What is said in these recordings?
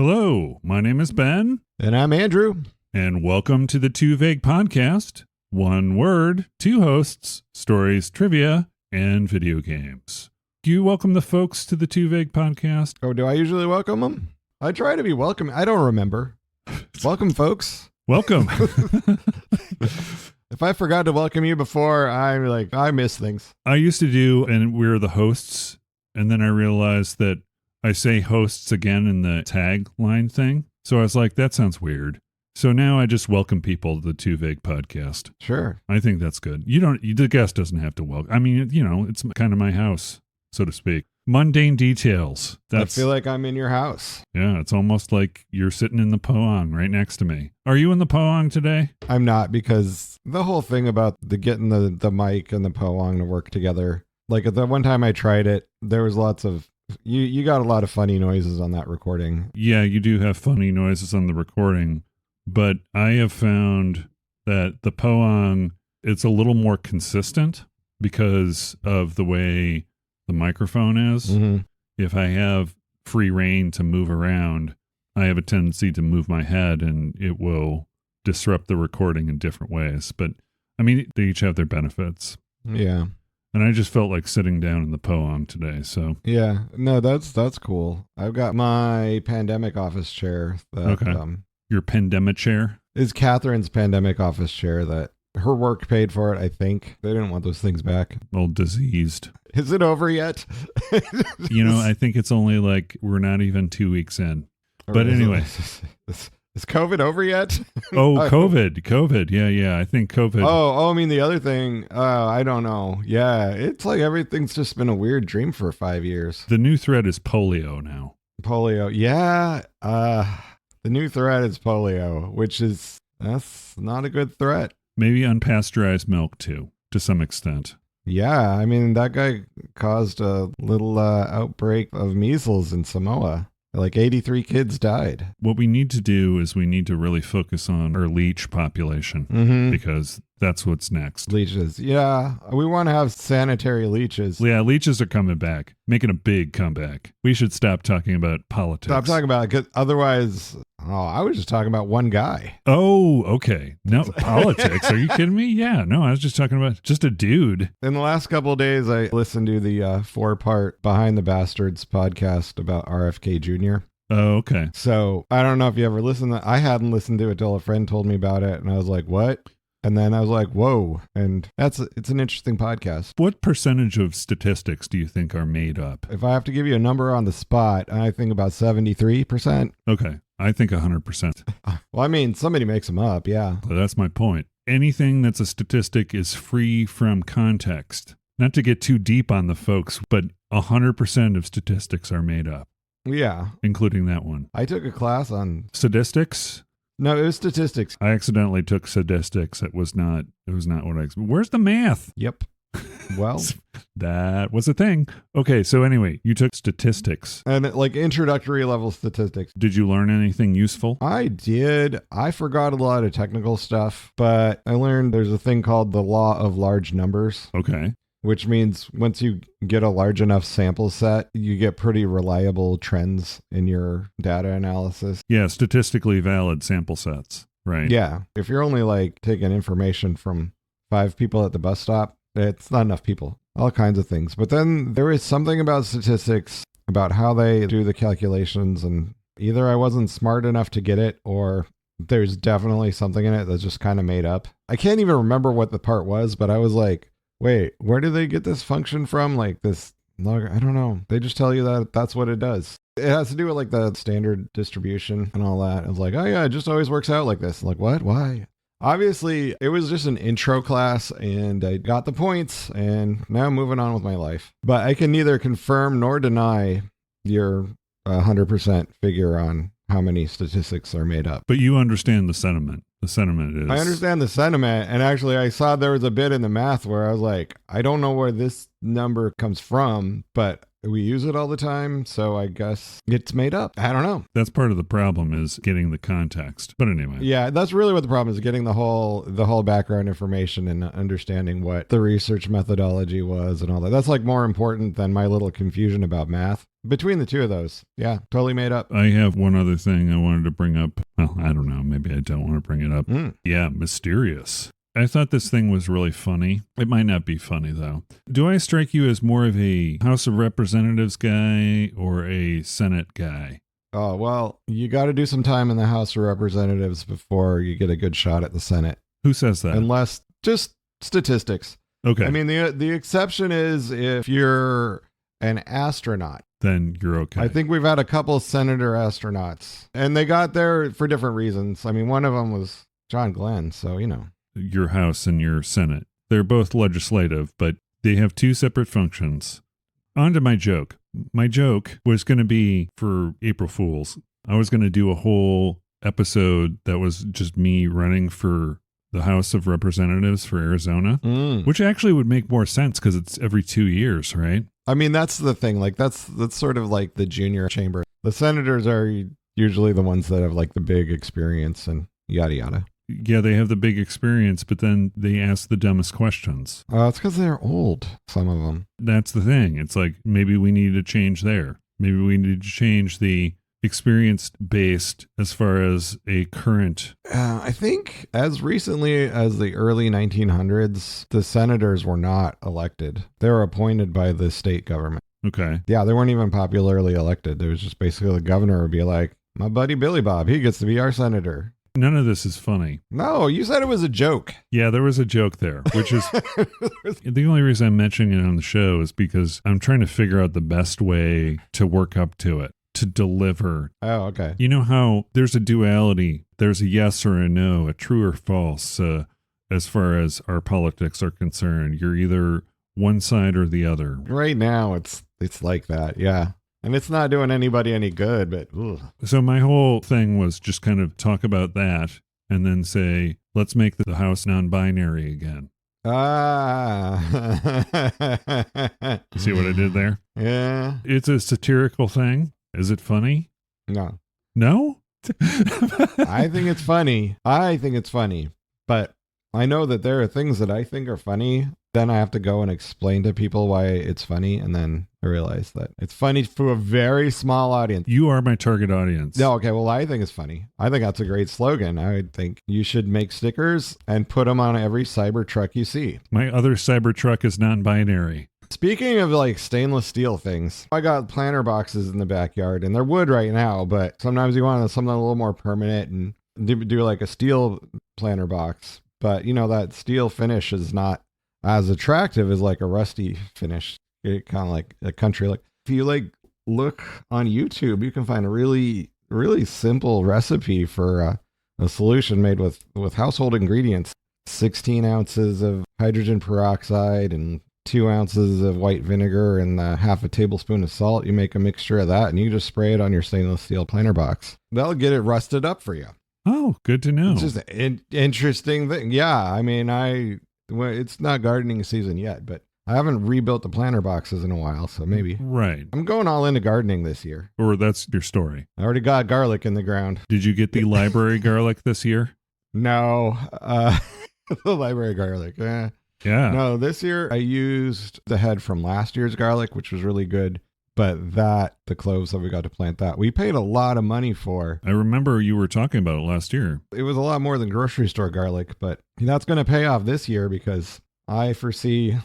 Hello, my name is Ben. And I'm Andrew. And welcome to the Too Vague Podcast. One word, two hosts, stories, trivia, and video games. Do you welcome the folks to the Too Vague Podcast? Oh, do I usually welcome them? I try to be welcoming. I don't remember. Welcome, folks. Welcome. If I forgot to welcome you before, I miss things. I used to do, and we're the hosts, and then I realized that I say hosts again in the tagline thing. So I was like, that sounds weird. So now I just welcome people to the Too Vague Podcast. Sure. I think that's good. The guest doesn't have to welcome. I mean, it's kind of my house, so to speak. Mundane details. I feel like I'm in your house. Yeah, it's almost like you're sitting in the POÄNG right next to me. Are you in the POÄNG today? I'm not, because the whole thing about getting the mic and the POÄNG to work together, like the one time I tried it, there was lots of, you got a lot of funny noises on that recording. Yeah, you do have funny noises on the recording, but I have found that the POÄNG, it's a little more consistent because of the way the microphone is. Mm-hmm. If I have free reign to move around, I have a tendency to move my head and it will disrupt the recording in different ways. But I mean, they each have their benefits. Yeah. And I just felt like sitting down in the POÄNG today. So yeah, no, that's cool. I've got my pandemic office chair. Okay. Your pandemic chair? Is Catherine's pandemic office chair that her work paid for it, I think. They didn't want those things back. All diseased. Is it over yet? I think it's only like we're not even 2 weeks in. But anyway. Is COVID over yet? Oh, COVID. Yeah. I think COVID. Oh, I mean, the other thing, I don't know. Yeah, it's like everything's just been a weird dream for 5 years. The new threat is polio now. Polio. Yeah. The new threat is polio, that's not a good threat. Maybe unpasteurized milk too, to some extent. Yeah, I mean, that guy caused a little outbreak of measles in Samoa. Like 83 kids died. What we need to do is we need to really focus on our leech population because that's what's next. Leeches. Yeah, we want to have sanitary leeches. Yeah, leeches are coming back, making a big comeback. We should stop talking about politics. Stop talking about it, because otherwise, I was just talking about one guy. Oh, okay. No, politics. Are you kidding me? Yeah, no, I was just talking about just a dude. In the last couple of days, I listened to the 4-part Behind the Bastards podcast about RFK Jr. Oh, okay. So I don't know if you ever listened to that. I hadn't listened to it till a friend told me about it, and I was like, what? And then I was like, whoa. And it's an interesting podcast. What percentage of statistics do you think are made up? If I have to give you a number on the spot, I think about 73%. Okay. I think 100%. Well, I mean, somebody makes them up, yeah. So that's my point. Anything that's a statistic is free from context. Not to get too deep on the folks, but 100% of statistics are made up. Yeah. Including that one. I took a class on... Sadistics? No, it was statistics. I accidentally took sadistics. It was not what I... Where's the math? Yep. Well... That was a thing. Okay, so anyway, you took statistics. And like introductory level statistics. Did you learn anything useful? I did. I forgot a lot of technical stuff, but I learned there's a thing called the law of large numbers. Okay. Which means once you get a large enough sample set, you get pretty reliable trends in your data analysis. Yeah, statistically valid sample sets, right? Yeah. If you're only like taking information from 5 people at the bus stop, it's not enough people. All kinds of things. But then there is something about statistics, about how they do the calculations, and either I wasn't smart enough to get it, or there's definitely something in it that's just kind of made up. I can't even remember what the part was, but I was like, wait, where do they get this function from? Like this log, I don't know. They just tell you that that's what it does. It has to do with like the standard distribution and all that. I was like, oh yeah, it just always works out like this. I'm like, what? Why? Obviously, it was just an intro class and I got the points and now I'm moving on with my life. But I can neither confirm nor deny your 100% figure on how many statistics are made up. But you understand the sentiment. The sentiment is... I understand the sentiment. And actually, I saw there was a bit in the math where I was like, I don't know where this number comes from, but we use it all the time, so I guess it's made up. I don't know. That's part of the problem, is getting the context. But anyway. Yeah, that's really what the problem is, getting the whole background information and understanding what the research methodology was and all that. That's like more important than my little confusion about math. Between the two of those, yeah, totally made up. I have one other thing I wanted to bring up. Well, I don't know. Maybe I don't want to bring it up. Yeah, mysterious. I thought this thing was really funny. It might not be funny, though. Do I strike you as more of a House of Representatives guy or a Senate guy? Oh, well, you got to do some time in the House of Representatives before you get a good shot at the Senate. Who says that? Unless, just statistics. Okay. I mean, the exception is if you're an astronaut. Then you're okay. I think we've had a couple of senator astronauts, and they got there for different reasons. I mean, one of them was John Glenn, so, you know. Your House and your Senate. They're both legislative, but they have two separate functions. On to my joke. My joke was going to be for April Fools. I was going to do a whole episode that was just me running for the House of Representatives for Arizona, which actually would make more sense because it's every 2 years, right? I mean, that's the thing. Like, that's sort of like the junior chamber. The senators are usually the ones that have like the big experience and yada yada. Yeah, they have the big experience, but then they ask the dumbest questions. It's because they're old, some of them. That's the thing. It's like, maybe we need to change there. Maybe we need to change the experience-based as far as a current. I think as recently as the early 1900s, the senators were not elected. They were appointed by the state government. Okay. Yeah, they weren't even popularly elected. It was just basically the governor would be like, my buddy Billy Bob, he gets to be our senator. None of this is funny. No, you said it was a joke. Yeah, there was a joke there, which is the only reason I'm mentioning it on the show is because I'm trying to figure out the best way to work up to it, to deliver. Oh, okay. You know how there's a duality. There's a yes or a no, a true or false, as far as our politics are concerned. You're either one side or the other. Right now, it's like that, yeah. And it's not doing anybody any good, but... Ugh. So my whole thing was just kind of talk about that and then say, let's make the House non-binary again. Ah. You see what I did there? Yeah. It's a satirical thing. Is it funny? No. No? I think it's funny. But I know that there are things that I think are funny. Then I have to go and explain to people why it's funny, and then I realize that it's funny for a very small audience. You are my target audience. No, okay, well, I think it's funny. I think that's a great slogan. I would think you should make stickers and put them on every Cybertruck you see. My other Cybertruck is non-binary. Speaking of like stainless steel things, I got planter boxes in the backyard, and they're wood right now, but sometimes you want something a little more permanent and do like a steel planter box. But, you know, that steel finish is not as attractive as like a rusty finish. It kind of like a country look. If you like look on YouTube, you can find a really, really simple recipe for a solution made with household ingredients. 16 ounces of hydrogen peroxide and 2 ounces of white vinegar and half a tablespoon of salt. You make a mixture of that and you just spray it on your stainless steel planter box. That'll get it rusted up for you. Oh, good to know. It's just an interesting thing. Yeah, I mean, it's not gardening season yet, but I haven't rebuilt the planter boxes in a while, so maybe. Right. I'm going all into gardening this year. Or that's your story. I already got garlic in the ground. Did you get the library garlic this year? No. The library garlic. Yeah. No, this year I used the head from last year's garlic, which was really good. But the cloves that we got to plant that, we paid a lot of money for. I remember you were talking about it last year. It was a lot more than grocery store garlic, but that's going to pay off this year because I foresee...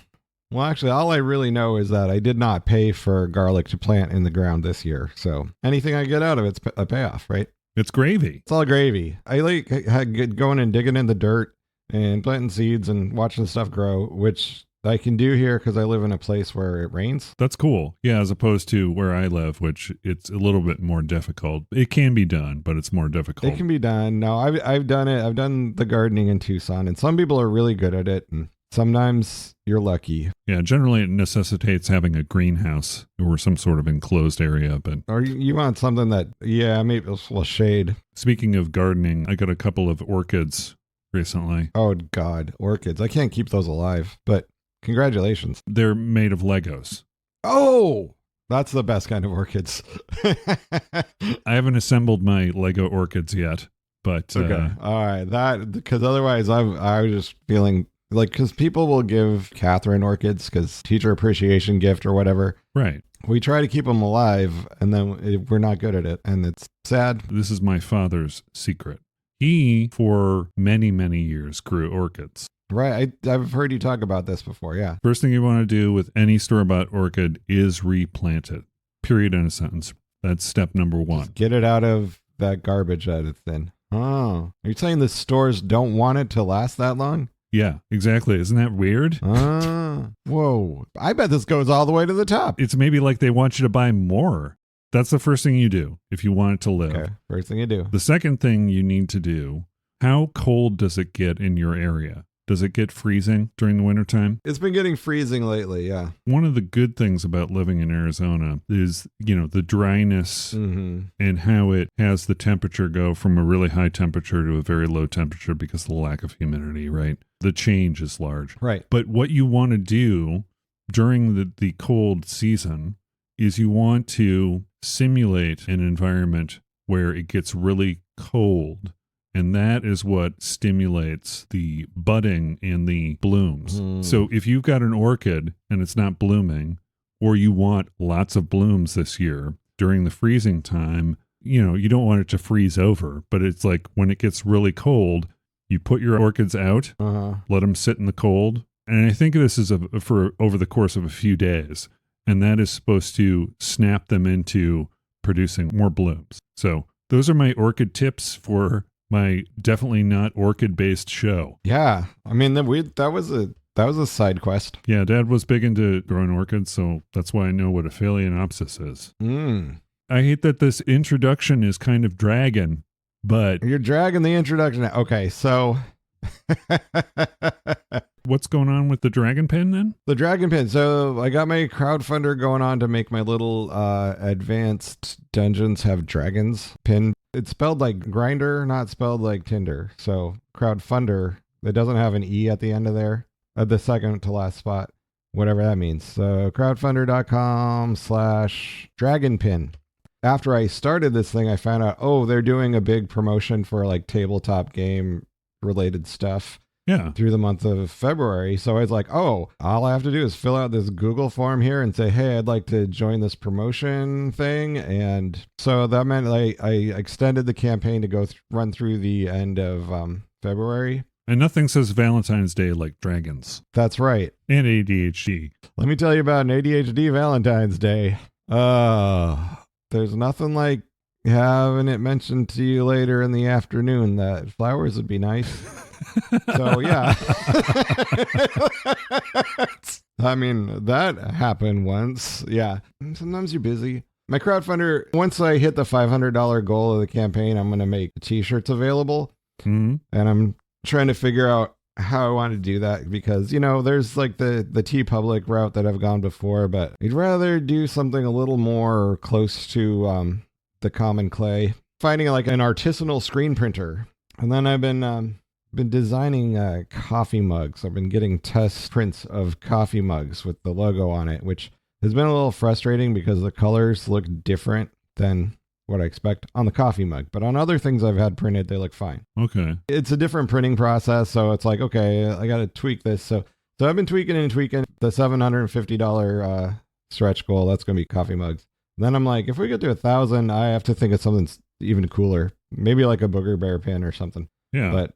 Well, actually, all I really know is that I did not pay for garlic to plant in the ground this year. So anything I get out of it's a payoff, right? It's gravy. It's all gravy. I like going and digging in the dirt and planting seeds and watching stuff grow, which I can do here because I live in a place where it rains. That's cool. Yeah, as opposed to where I live, which it's a little bit more difficult. It can be done, but it's more difficult. It can be done. No, I've done it. I've done the gardening in Tucson, and some people are really good at it, and sometimes you're lucky. Yeah, generally it necessitates having a greenhouse or some sort of enclosed area. But or you want something that, maybe it's full of shade. Speaking of gardening, I got a couple of orchids recently. Oh, God, orchids. I can't keep those alive, but... Congratulations. They're made of Legos. Oh, That's the best kind of orchids. I haven't assembled my Lego orchids yet, but Okay. All right. That, because otherwise I was just feeling like, because people will give Catherine orchids because teacher appreciation gift or whatever. right. We try to keep them alive, and then we're not good at it, and it's sad. This is my father's secret. He, for many, many years, grew orchids. Right. I've heard you talk about this before. Yeah. First thing you want to do with any store-bought orchid is replant it. Period, in a sentence. That's step number one. Just get it out of that garbage that it's in. Oh. Are you saying the stores don't want it to last that long? Yeah, exactly. Isn't that weird? Whoa. I bet this goes all the way to the top. It's maybe like they want you to buy more. That's the first thing you do if you want it to live. Okay. First thing you do. The second thing you need to do, how cold does it get in your area? Does it get freezing during the wintertime? It's been getting freezing lately, yeah. One of the good things about living in Arizona is, the dryness and how it has the temperature go from a really high temperature to a very low temperature because of the lack of humidity, right? The change is large. Right. But what you want to do during the cold season is you want to simulate an environment where it gets really cold. And that is what stimulates the budding and the blooms. So if you've got an orchid and it's not blooming, or you want lots of blooms this year during the freezing time, you don't want it to freeze over. But it's like when it gets really cold, you put your orchids out, let them sit in the cold. And I think this is for over the course of a few days. And that is supposed to snap them into producing more blooms. So those are my orchid tips for my definitely not orchid-based show. Yeah. I mean, that was a side quest. Yeah, Dad was big into growing orchids, so that's why I know what a phalaenopsis is. I hate that this introduction is kind of dragging, but... You're dragging the introduction. Okay, so... What's going on with the dragon pin then? The dragon pin. So I got my Crowdfundr going on to make my little advanced dungeons have dragons pin. It's spelled like grinder, not spelled like Tinder. So Crowdfundr, it doesn't have an E at the end of there, at the second to last spot, whatever that means. So crowdfundr.com/dragonpin. After I started this thing, I found out, they're doing a big promotion for like tabletop game related stuff. Yeah. Through the month of February. So I was like, all I have to do is fill out this Google form here and say, hey, I'd like to join this promotion thing. And so that meant I extended the campaign to run through the end of February. And nothing says Valentine's Day like dragons. That's right. And ADHD. Let me tell you about an ADHD Valentine's Day. There's nothing like having it mentioned to you later in the afternoon that flowers would be nice. So, yeah. I mean, that happened once. Yeah. Sometimes you're busy. My Crowdfundr, once I hit the $500 goal of the campaign, I'm going to make t-shirts available. And I'm trying to figure out how I want to do that because, there's like the T-Public route that I've gone before, but I'd rather do something a little more close to the common clay. Finding like an artisanal screen printer. And then I've been designing coffee mugs. I've been getting test prints of coffee mugs with the logo on it, which has been a little frustrating because the colors look different than what I expect on the coffee mug. But on other things I've had printed, they look fine. Okay. It's a different printing process, so it's like, okay, I got to tweak this. So I've been tweaking the $750 stretch goal. That's going to be coffee mugs. Then I'm like, if we get to 1,000, I have to think of something even cooler. Maybe like a booger bear pin or something. Yeah. But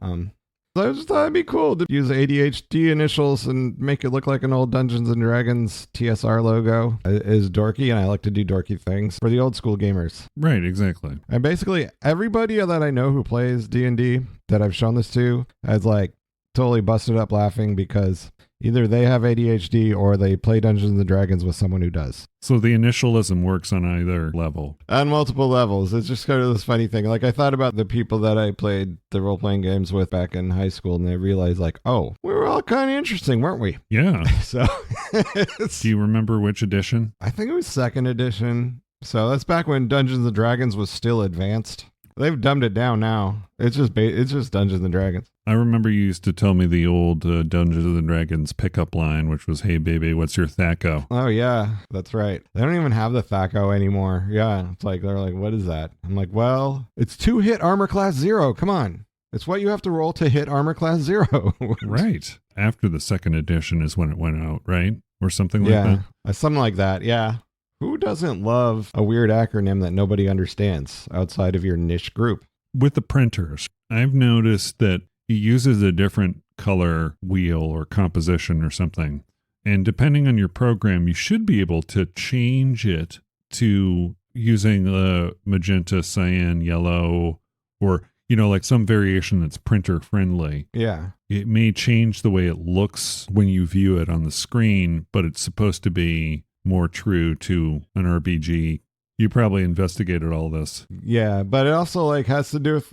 I just thought it'd be cool to use ADHD initials and make it look like an old Dungeons and Dragons TSR logo. It is dorky, and I like to do dorky things for the old school gamers. Right, exactly. And basically, everybody that I know who plays D&D that I've shown this to has like totally busted up laughing because either they have ADHD or they play Dungeons and Dragons with someone who does. So the initialism works on either level. On multiple levels. It's just kind of this funny thing. Like I thought about the people that I played the role-playing games with back in high school, and I realized like, we were all kind of interesting, weren't we? Yeah. So do you remember which edition? I think it was 2nd edition. So that's back when Dungeons and Dragons was still advanced. They've dumbed it down now. It's just Dungeons and Dragons. I remember you used to tell me the old Dungeons and Dragons pickup line, which was, "Hey, baby, what's your THAC-O?" Oh, yeah, that's right. They don't even have the THAC-O anymore. Yeah, it's like, they're like, what is that? I'm like, well, it's 2-hit armor class 0. Come on. It's what you have to roll to hit armor class 0. Right. After the second edition is when it went out, right? Or something like that? Yeah, something like that, yeah. Who doesn't love a weird acronym that nobody understands outside of your niche group? With the printers, I've noticed that he uses a different color wheel or composition or something. And depending on your program, you should be able to change it to using the magenta, cyan, yellow, or, like some variation that's printer friendly. Yeah. It may change the way it looks when you view it on the screen, but it's supposed to be more true to an RPG. You probably investigated all this. Yeah, but it also has to do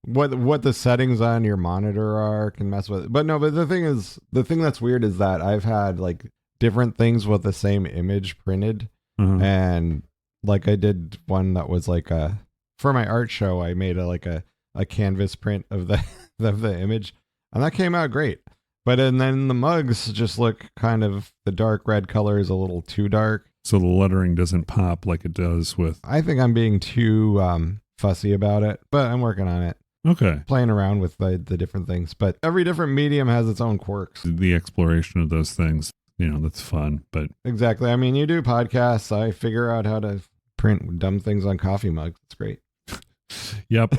with what the settings on your monitor are, can mess with it. But the thing that's weird is that I've had different things with the same image printed. Uh-huh. And I did one that was for my art show, I made a canvas print of the of the image, and that came out great. But then the mugs just look the dark red color is a little too dark. So the lettering doesn't pop like it does with... I think I'm being too fussy about it, but I'm working on it. Okay. Playing around with the different things. But every different medium has its own quirks. The exploration of those things, that's fun. But exactly. I mean, you do podcasts. I figure out how to print dumb things on coffee mugs. It's great. Yep.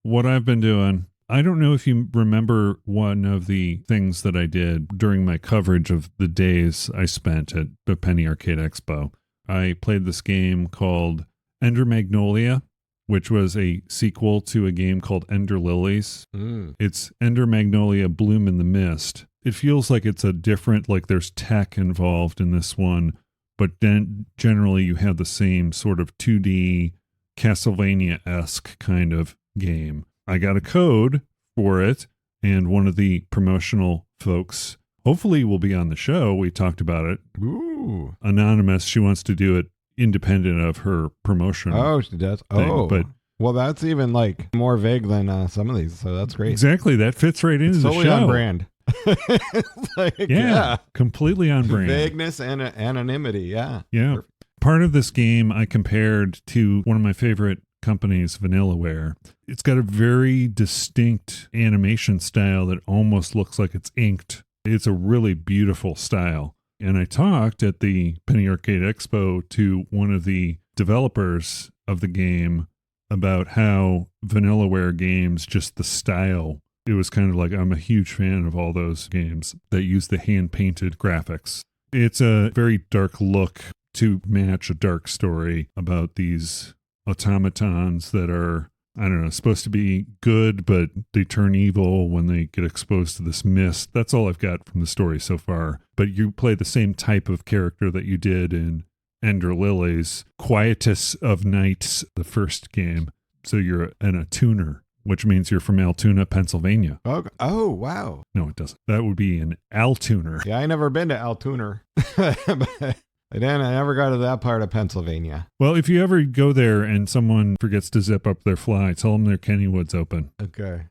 What I've been doing... I don't know if you remember one of the things that I did during my coverage of the days I spent at the Penny Arcade Expo. I played this game called Ender Magnolia, which was a sequel to a game called Ender Lilies. It's Ender Magnolia Bloom in the Mist. It feels like it's a different, there's tech involved in this one, but then generally you have the same sort of 2D Castlevania-esque kind of game. I got a code for it, and one of the promotional folks hopefully will be on the show. We talked about it. Ooh. Anonymous. She wants to do it independent of her promotion. Oh, she does? Thing, but well, that's even more vague than some of these, so that's great. Exactly. That fits right into the show. Totally on brand. Yeah, completely on brand. Vagueness and anonymity, yeah. Yeah. Perfect. Part of this game I compared to one of my favorite companies, Vanillaware. It's got a very distinct animation style that almost looks like it's inked. It's a really beautiful style. And I talked at the Penny Arcade Expo to one of the developers of the game about how Vanillaware games, just the style, it was kind of I'm a huge fan of all those games that use the hand-painted graphics. It's a very dark look to match a dark story about these automatons that are, I don't know, supposed to be good, but they turn evil when they get exposed to this mist. That's all I've got from the story so far. But you play the same type of character that you did in Ender Lilies, Quietus of Nights, the first game. So you're an Atooner, which means you're from Altoona, Pennsylvania. Oh, wow. No, it doesn't. That would be an Altooner. Yeah, I never been to Altoona. I never got to that part of Pennsylvania. Well, if you ever go there and someone forgets to zip up their fly, tell them their Kennywood's open. Okay.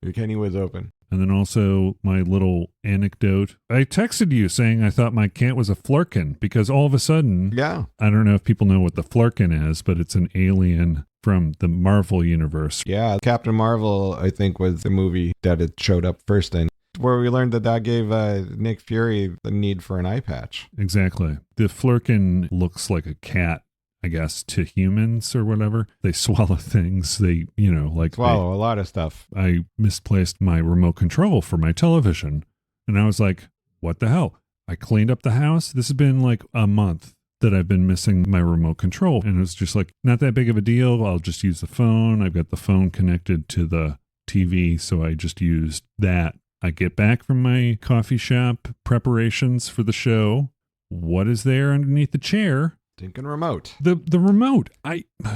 Your Kennywood's open. And then also my little anecdote. I texted you saying I thought my cat was a Flerken because all of a sudden, yeah. I don't know if people know what the Flerken is, but it's an alien from the Marvel universe. Yeah, Captain Marvel, I think, was the movie that it showed up first in, where we learned that gave Nick Fury the need for an eye patch. Exactly. The Flerken looks like a cat, I guess, to humans or whatever. They swallow things. They, swallow a lot of stuff. I misplaced my remote control for my television. And I was like, what the hell? I cleaned up the house. This has been a month that I've been missing my remote control. And it was just not that big of a deal. I'll just use the phone. I've got the phone connected to the TV. So I just used that. I get back from my coffee shop preparations for the show. What is there underneath the chair? Stinking remote. The remote.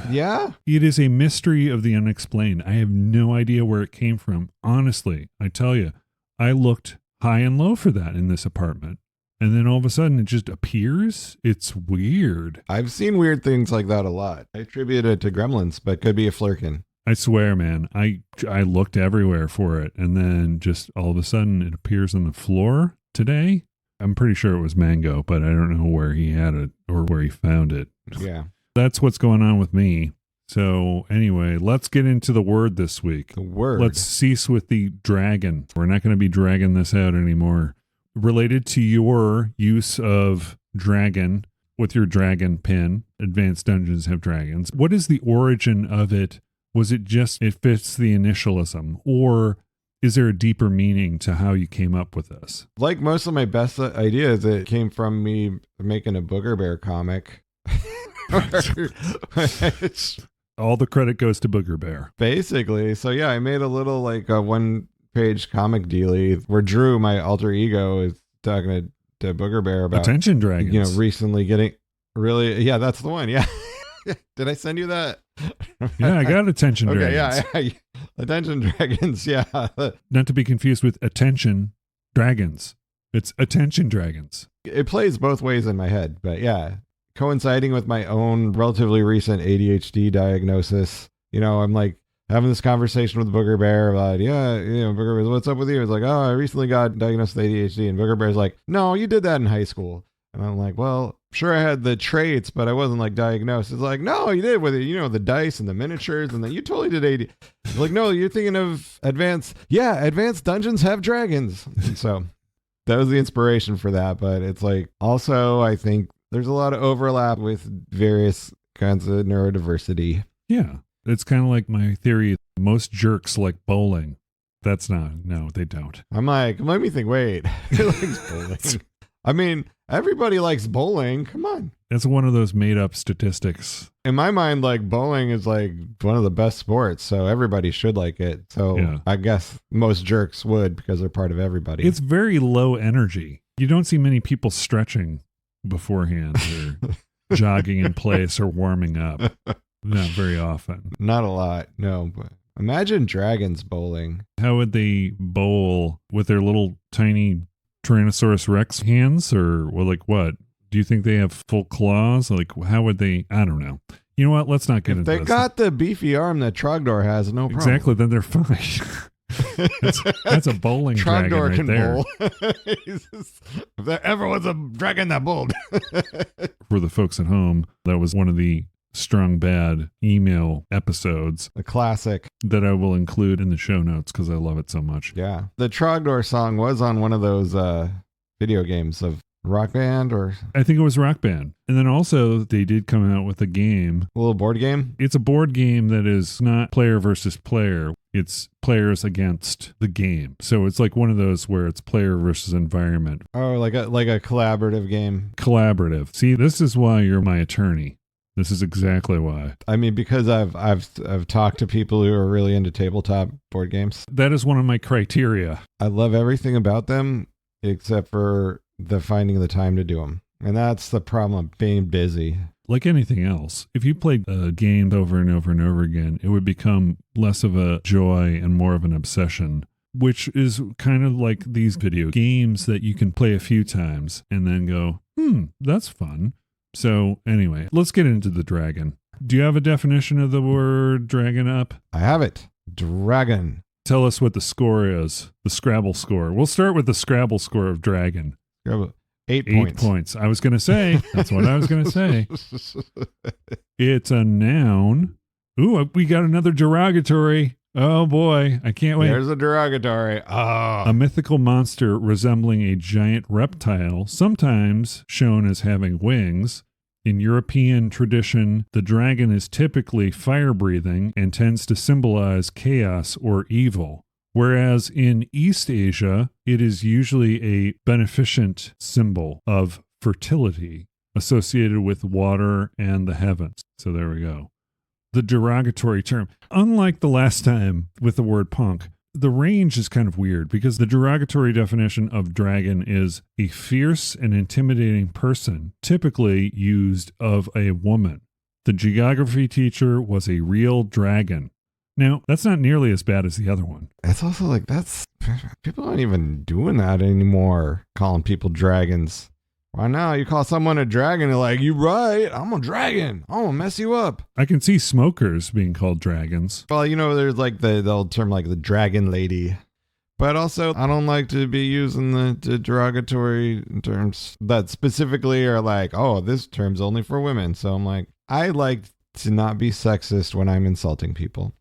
Yeah? It is a mystery of the unexplained. I have no idea where it came from. Honestly, I tell you, I looked high and low for that in this apartment. and then all of a sudden it just appears. It's weird. I've seen weird things like that a lot. I attribute it to gremlins, but could be a Flerken. I swear, man, I looked everywhere for it, and then just all of a sudden it appears on the floor today. I'm pretty sure it was Mango, but I don't know where he had it or where he found it. Yeah. That's what's going on with me. So anyway, let's get into the word this week. The word. Let's cease with the dragon. We're not going to be dragging this out anymore. Related to your use of dragon with your dragon pin, Advanced Dungeons have dragons. What is the origin of it? Was it just it fits the initialism, or is there a deeper meaning to how you came up with this? Like most of my best ideas, it came from me making a Booger Bear comic. All the credit goes to Booger Bear. Basically. So yeah, I made a little like a 1-page comic dealy where Drew, my alter ego, is talking to Booger Bear about Attention Dragons. You know, recently getting really, yeah, that's the one. Yeah. Did I send you that? Yeah, I got Attention okay, Dragons. yeah. Attention Dragons, yeah. Not to be confused with Attention Dragons. It's Attention Dragons. It plays both ways in my head, but yeah. Coinciding with my own relatively recent ADHD diagnosis, you know, I'm like having this conversation with Booger Bear about, Booger Bear, what's up with you? It's like, oh, I recently got diagnosed with ADHD. And Booger Bear's like, no, you did that in high school. And I'm like, well, sure, I had the traits, but I wasn't like diagnosed. It's like, no, you did with it, you know, the dice and the miniatures, and then you totally did AD. It's like, no, you're thinking of advanced. Yeah, Advanced Dungeons have dragons. And so that was the inspiration for that. But it's like, also, I think there's a lot of overlap with various kinds of neurodiversity. Yeah. It's kind of like my theory. Most jerks like bowling. That's not, no, they don't. I'm like, let me think, wait. Who likes bowling? I mean, everybody likes bowling. Come on. That's one of those made up statistics. In my mind, like bowling is like one of the best sports, so everybody should like it. So yeah. I guess most jerks would because they're part of everybody. It's very low energy. You don't see many people stretching beforehand or jogging in place or warming up. Not very often. Not a lot, no. But imagine dragons bowling. How would they bowl with their little tiny Tyrannosaurus Rex hands, or well, like what? Do you think they have full claws? Like how would they? I don't know. You know what? Let's not get into this. They got the beefy arm that Trogdor has. No problem. Exactly. Then they're fine. that's a bowling dragon Trogdor right can there. Bowl. If there ever was a dragon that bowled. For the folks at home, that was one of the Strong Bad email episodes. A classic. That I will include in the show notes because I love it so much. Yeah. The Trogdor song was on one of those video games of Rock Band, or I think it was Rock Band. And then also they did come out with a game. A little board game? It's a board game that is not player versus player. It's players against the game. So it's like one of those where it's player versus environment. Oh, like a collaborative game. Collaborative. See, this is why you're my attorney. This is exactly why. I mean, because I've talked to people who are really into tabletop board games. That is one of my criteria. I love everything about them except for the finding the time to do them. And that's the problem, being busy. Like anything else, if you played a game over and over and over again, it would become less of a joy and more of an obsession, which is kind of like these video games that you can play a few times and then go, that's fun. So anyway, let's get into the dragon. Do you have a definition of the word dragon up? I have it. Dragon. Tell us what the score is, the Scrabble score. We'll start with the Scrabble score of dragon. Scrabble. 8 points. I was going to say. That's what I was going to say. It's a noun. Ooh, we got another derogatory. Oh boy, I can't wait. There's a derogatory. Oh. A mythical monster resembling a giant reptile, sometimes shown as having wings. In European tradition, the dragon is typically fire-breathing and tends to symbolize chaos or evil. Whereas in East Asia, it is usually a beneficent symbol of fertility associated with water and the heavens. So there we go. The derogatory term. Unlike the last time with the word punk, the range is kind of weird because the derogatory definition of dragon is a fierce and intimidating person, typically used of a woman. The geography teacher was a real dragon. Now, that's not nearly as bad as the other one. It's also like, people aren't even doing that anymore, calling people dragons. Why now? You call someone a dragon, you're like, you right, I'm a dragon. I'm gonna mess you up. I can see smokers being called dragons. Well, there's like the old term like the dragon lady. But also, I don't like to be using the derogatory terms that specifically are like, oh, this term's only for women. So I'm like, I like to not be sexist when I'm insulting people.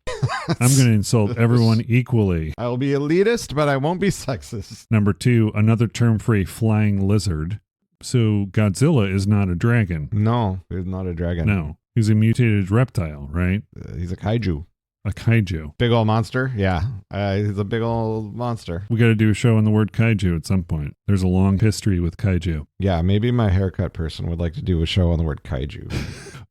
I'm going to insult everyone equally. I'll be elitist, but I won't be sexist. Number 2, another term for a flying lizard. So Godzilla is not a dragon. No, he's not a dragon. No, he's a mutated reptile, right? He's a kaiju. A kaiju. Big old monster? Yeah. He's a big old monster. We got to do a show on the word kaiju at some point. There's a long history with kaiju. Yeah, maybe my haircut person would like to do a show on the word kaiju.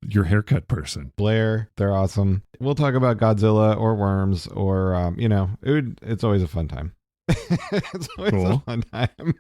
Your haircut person. Blair, they're awesome. We'll talk about Godzilla or worms or, it's always a fun time. It's always a fun time.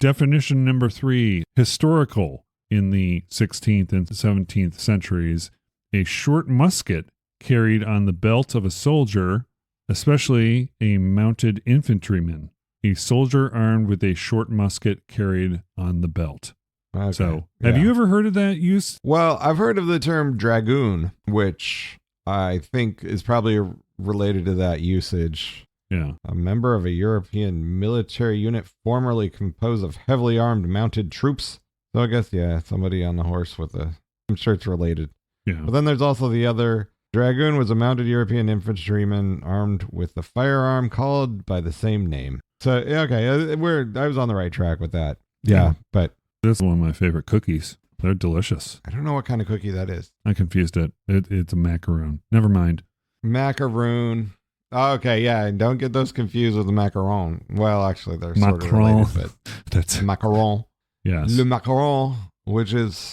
Definition number 3, historical. In the 16th and 17th centuries, a short musket carried on the belt of a soldier, especially a mounted infantryman. A soldier armed with a short musket carried on the belt. Okay. So, have you ever heard of that use? Well, I've heard of the term dragoon, which I think is probably related to that usage. Yeah. A member of a European military unit formerly composed of heavily armed mounted troops. So I guess, somebody on the horse with I'm sure it's related. Yeah. But then there's also the other. Dragoon was a mounted European infantryman armed with a firearm called by the same name. So, okay, I was on the right track with that. Yeah, but this is one of my favorite cookies. They're delicious. I don't know what kind of cookie that is. I confused it. It's a macaroon. Never mind. Macaroon. Okay, yeah, don't get those confused with the macaron. Well, actually, they're sort of related, but that's macaron. Yes. Le macaron, which is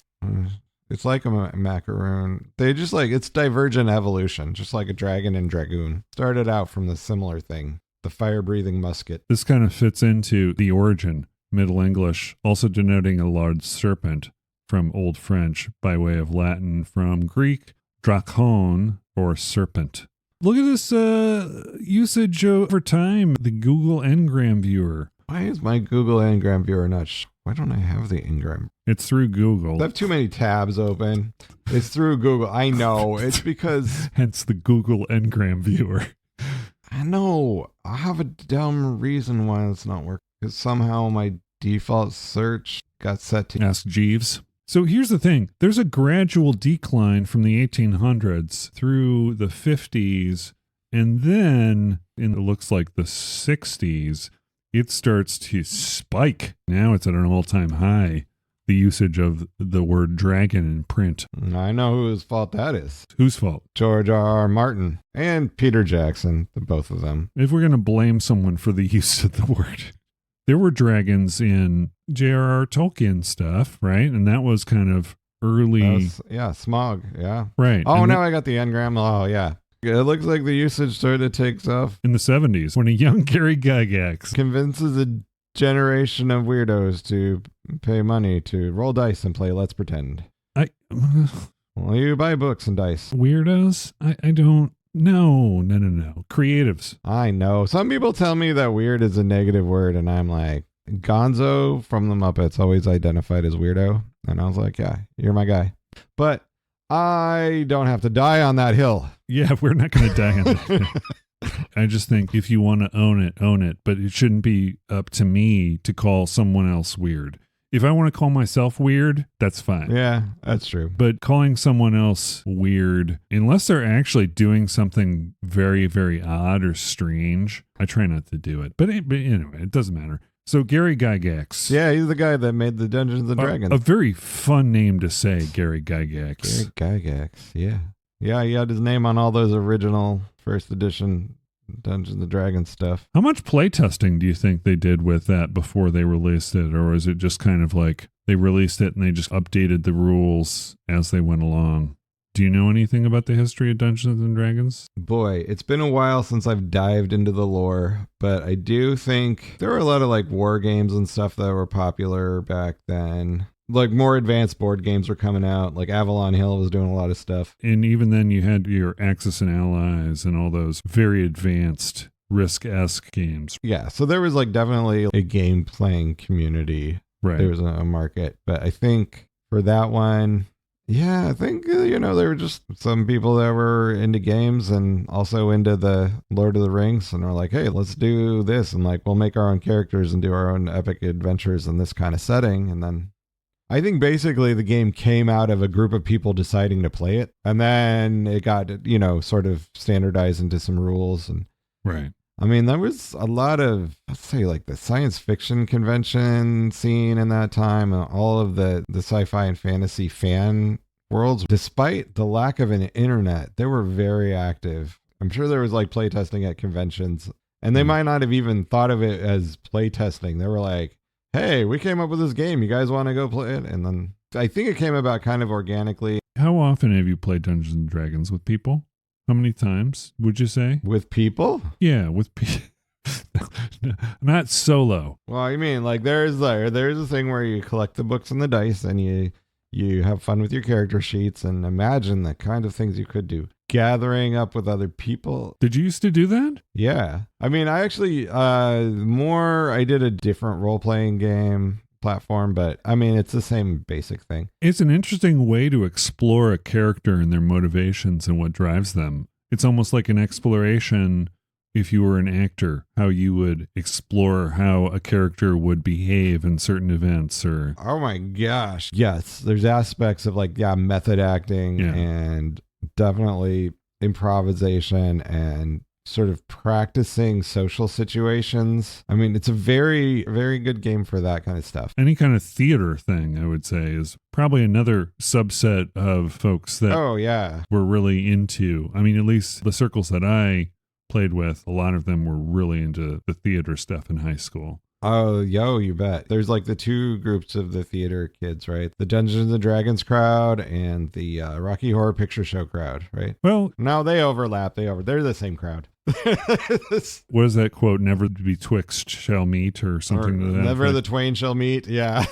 it's like a macaroon. They just it's divergent evolution, just like a dragon and dragoon. Started out from the similar thing, the fire-breathing musket. This kind of fits into the origin, Middle English, also denoting a large serpent from Old French by way of Latin from Greek, drakon, or serpent. Look at this usage over time. The Google Ngram viewer. Why is my Google Ngram viewer not? Why don't I have the Ngram? It's through Google. I have too many tabs open. It's through Google. I know. It's because. Hence the Google Ngram viewer. I know. I have a dumb reason why it's not working. Because somehow my default search got set to. Ask Jeeves. So here's the thing. There's a gradual decline from the 1800s through the 50s, and then in it looks like the 60s, it starts to spike. Now it's at an all-time high, the usage of the word dragon in print. I know whose fault that is. Whose fault? George R.R. Martin and Peter Jackson, the both of them. If we're going to blame someone for the use of the word, there were dragons in J.R.R. Tolkien stuff, right? And that was kind of early. Smog, yeah. Right. Oh, now I got the Ngram. Oh, yeah. It looks like the usage sort of takes off. In the 70s, when a young Gary Gygax convinces a generation of weirdos to pay money to roll dice and play Let's Pretend. Well, you buy books and dice. Weirdos? I don't. No. Creatives. I know. Some people tell me that weird is a negative word, and I'm like, Gonzo from the Muppets always identified as weirdo. And I was like, yeah, you're my guy. But I don't have to die on that hill. Yeah, we're not going to die on that hill. I just think if you want to own it. But it shouldn't be up to me to call someone else weird. If I want to call myself weird, that's fine. Yeah, that's true. But calling someone else weird, unless they're actually doing something very, very odd or strange, I try not to do it. But anyway, it doesn't matter. So Gary Gygax. Yeah, he's the guy that made the Dungeons and Dragons. A very fun name to say, Gary Gygax. Gary Gygax, yeah. Yeah, he had his name on all those original first edition Dungeons and Dragons stuff. How much playtesting do you think they did with that before they released it? Or is it just kind of like they released it and they just updated the rules as they went along? Do you know anything about the history of Dungeons and Dragons? Boy, it's been a while since I've dived into the lore, but I do think there were a lot of war games and stuff that were popular back then. Like more advanced board games were coming out. Like Avalon Hill was doing a lot of stuff. And even then you had your Axis and Allies and all those very advanced Risk-esque games. Yeah, so there was like definitely a game playing community. Right. There was a market. But I think for that one, yeah, I think, there were just some people that were into games and also into the Lord of the Rings and were like, hey, let's do this. And like, we'll make our own characters and do our own epic adventures in this kind of setting. And then I think basically the game came out of a group of people deciding to play it. And then it got, sort of standardized into some rules. And right. I mean, there was a lot of, let's say, like the science fiction convention scene in that time, and all of the sci-fi and fantasy fan worlds. Despite the lack of an internet, they were very active. I'm sure there was like playtesting at conventions, and they might not have even thought of it as playtesting. They were like, hey, we came up with this game. You guys want to go play it? And then I think it came about kind of organically. How often have you played Dungeons and Dragons with people? How many times would you say? With people? Yeah, with people. Not solo. Well, I mean, like there's a thing where you collect the books and the dice and you have fun with your character sheets and imagine the kind of things you could do. Gathering up with other people. Did you used to do that? Yeah. I mean, I actually, I did a different role-playing game platform, but I mean, it's the same basic thing. It's an interesting way to explore a character and their motivations and what drives them. It's almost like an exploration, if you were an actor, how you would explore how a character would behave in certain events or... Oh my gosh. Yes. There's aspects of like, method acting and definitely improvisation and sort of practicing social situations. I mean, it's a very, very good game for that kind of stuff. Any kind of theater thing, I would say, is probably another subset of folks that were really into. I mean, at least the circles that I played with, a lot of them were really into the theater stuff in high school. Oh, you bet. There's like the two groups of the theater kids, right? The Dungeons and Dragons crowd and the Rocky Horror Picture Show crowd, right? Well, now they overlap. They're the same crowd. What is that quote? Never betwixt shall meet or something to that. Never the twain shall meet. Yeah.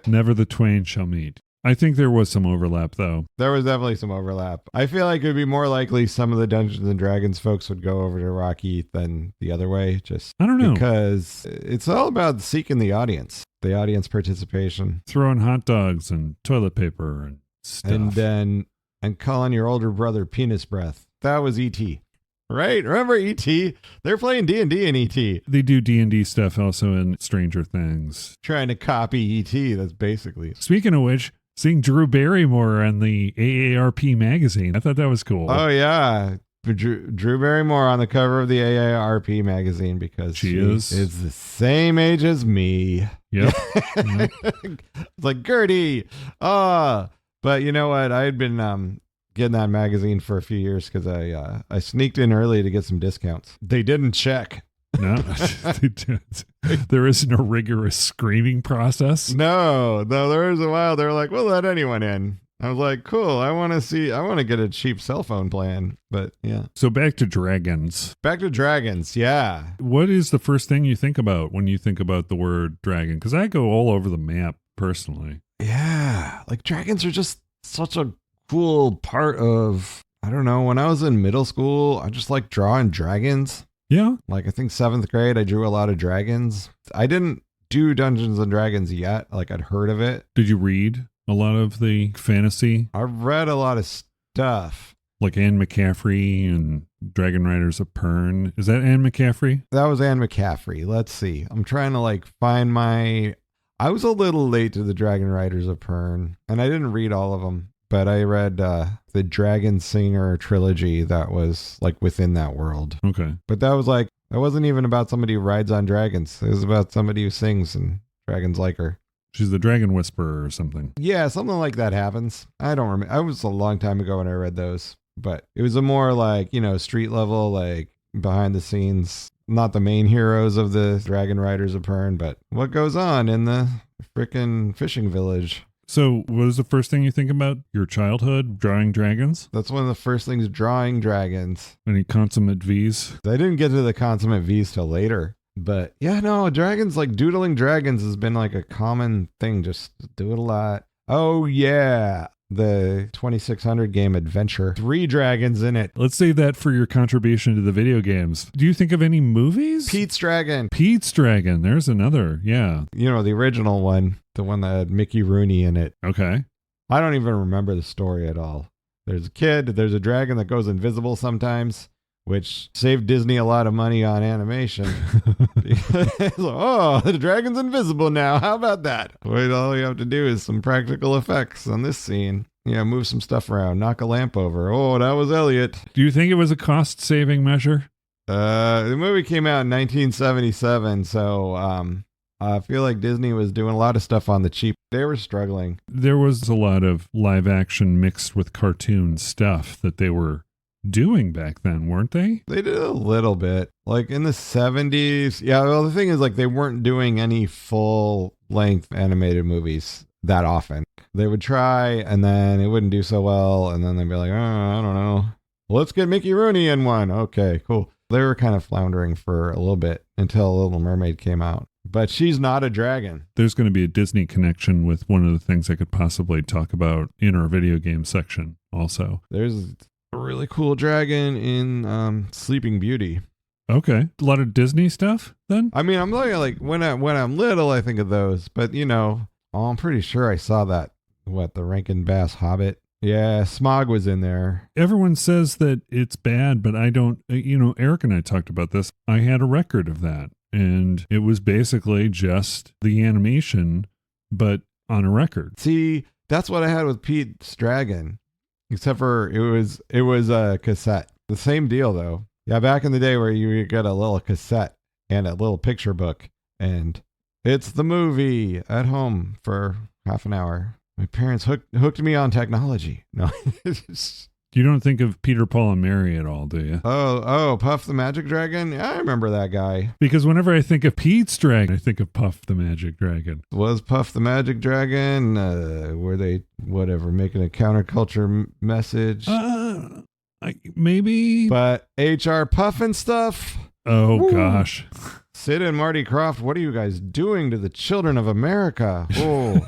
Never the twain shall meet. I think there was some overlap, though. There was definitely some overlap. I feel like it would be more likely some of the Dungeons and Dragons folks would go over to Rocky than the other way. I don't know. Because it's all about seeking the audience participation. Throwing hot dogs and toilet paper and stuff. And calling your older brother penis breath. That was E.T. Right? Remember E.T.? They're playing D&D in E.T. They do D&D stuff also in Stranger Things. Trying to copy E.T., that's basically. Speaking of which, seeing Drew Barrymore on the AARP magazine. I thought that was cool. Oh, yeah. Drew Barrymore on the cover of the AARP magazine because she is the same age as me. Yep. It's like, Gertie. But you know what? I had been getting that magazine for a few years because I sneaked in early to get some discounts. They didn't check. No, they didn't. There isn't a rigorous screening process. No, there was a while they were like, we'll let anyone in. I was like, cool. I want to get a cheap cell phone plan, but yeah. So back to dragons. Yeah. What is the first thing you think about when you think about the word dragon? Because I go all over the map personally. Yeah, like dragons are just such a cool part of, I don't know, when I was in middle school, I just like drawing dragons. Yeah. Like I think 7th grade, I drew a lot of dragons. I didn't do Dungeons and Dragons yet. Like I'd heard of it. Did you read a lot of the fantasy? I read a lot of stuff. Like Anne McCaffrey and Dragon Riders of Pern. Is that Anne McCaffrey? That was Anne McCaffrey. Let's see. I'm trying to like find I was a little late to the Dragon Riders of Pern, and I didn't read all of them. But I read the Dragon Singer trilogy that was like within that world. Okay. But that wasn't even about somebody who rides on dragons. It was about somebody who sings and dragons like her. She's the Dragon Whisperer or something. Yeah, something like that happens. I don't remember. It was a long time ago when I read those. But it was a more like, street level, like behind the scenes. Not the main heroes of the Dragon Riders of Pern, but what goes on in the frickin' fishing village. So what is the first thing you think about? Your childhood, drawing dragons? That's one of the first things, drawing dragons. Any consummate V's? I didn't get to the consummate V's till later. But yeah, no, dragons, like doodling dragons has been like a common thing. Just do it a lot. Oh, yeah. The 2600 game Adventure. 3 dragons in it. Let's save that for your contribution to the video games. Do you think of any movies? Pete's Dragon. Pete's Dragon. There's another. Yeah. You know, the original one, the one that had Mickey Rooney in it. Okay. I don't even remember the story at all. There's a kid, there's a dragon that goes invisible sometimes, which saved Disney a lot of money on animation. Oh, the dragon's invisible now. How about that? Wait, all you have to do is some practical effects on this scene. Yeah, move some stuff around, knock a lamp over. Oh, that was Elliot. Do you think it was a cost-saving measure? The movie came out in 1977, so I feel like Disney was doing a lot of stuff on the cheap. They were struggling. There was a lot of live action mixed with cartoon stuff that they were doing back then, weren't they? They did a little bit. Like in the 70s. Yeah, well, the thing is, like, they weren't doing any full-length animated movies that often. They would try, and then it wouldn't do so well, and then they'd be like, oh, I don't know. Let's get Mickey Rooney in one. Okay, cool. They were kind of floundering for a little bit until Little Mermaid came out. But she's not a dragon. There's going to be a Disney connection with one of the things I could possibly talk about in our video game section also. There's a really cool dragon in Sleeping Beauty. Okay. A lot of Disney stuff then? I mean, I'm like when I'm little, I think of those. But, you know, I'm pretty sure I saw that. What, the Rankin Bass Hobbit? Yeah, Smog was in there. Everyone says that it's bad, but I don't, you know, Eric and I talked about this. I had a record of that, and it was basically just the animation, but on a record. See, that's what I had with Pete's Dragon, except for it was a cassette. The same deal, though. Yeah, back in the day where you get a little cassette and a little picture book, and it's the movie at home for half an hour. My parents hooked me on technology. No. You don't think of Peter, Paul, and Mary at all, do you? Oh, Puff the Magic Dragon? Yeah, I remember that guy. Because whenever I think of Pete's Dragon, I think of Puff the Magic Dragon. Was Puff the Magic Dragon? Were they, whatever, making a counterculture message? Maybe. But HR Pufnstuf? Oh, Woo. Gosh. Sid and Marty Krofft, what are you guys doing to the children of America? Oh,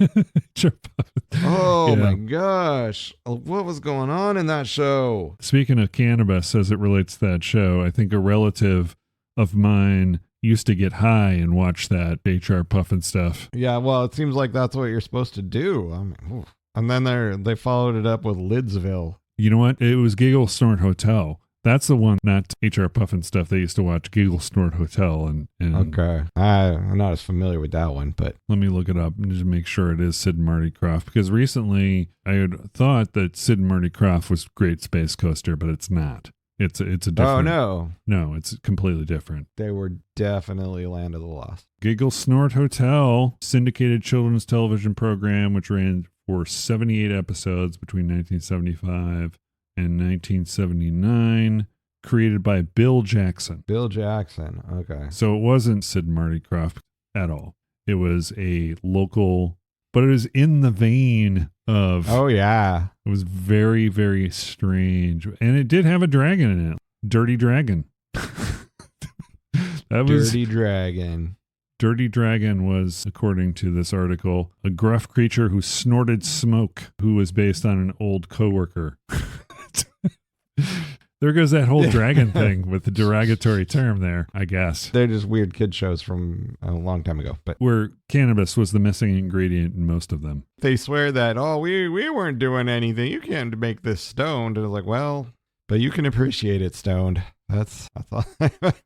oh yeah. My gosh. What was going on in that show? Speaking of cannabis, as it relates to that show, I think a relative of mine used to get high and watch that HR Pufnstuf. Yeah, well, it seems like that's what you're supposed to do. I mean, and then they followed it up with Lidsville. You know what? It was Giggle Snort Hotel. That's the one, not HR Pufnstuf. They used to watch Giggle Snort Hotel. And okay. I'm not as familiar with that one, but let me look it up and just make sure it is Sid and Marty Krofft. Because recently I had thought that Sid and Marty Krofft was Great Space Coaster, but it's not. It's a different. Oh, no. No, it's completely different. They were definitely Land of the Lost. Giggle Snort Hotel, syndicated children's television program, which ran for 78 episodes between 1975 and 1979, created by Bill Jackson. Bill Jackson, okay. So it wasn't Sid and Marty Krofft at all. It was a local, but it was in the vein of... Oh, yeah. It was very, very strange. And it did have a dragon in it. Dirty Dragon. Dirty Dragon. Dirty Dragon was, according to this article, a gruff creature who snorted smoke, who was based on an old coworker. There goes that whole dragon thing with the derogatory term there, I guess. They're just weird kid shows from a long time ago. But where cannabis was the missing ingredient in most of them. They swear that, we weren't doing anything. You can't make this stoned. And it's like, well, but you can appreciate it stoned. I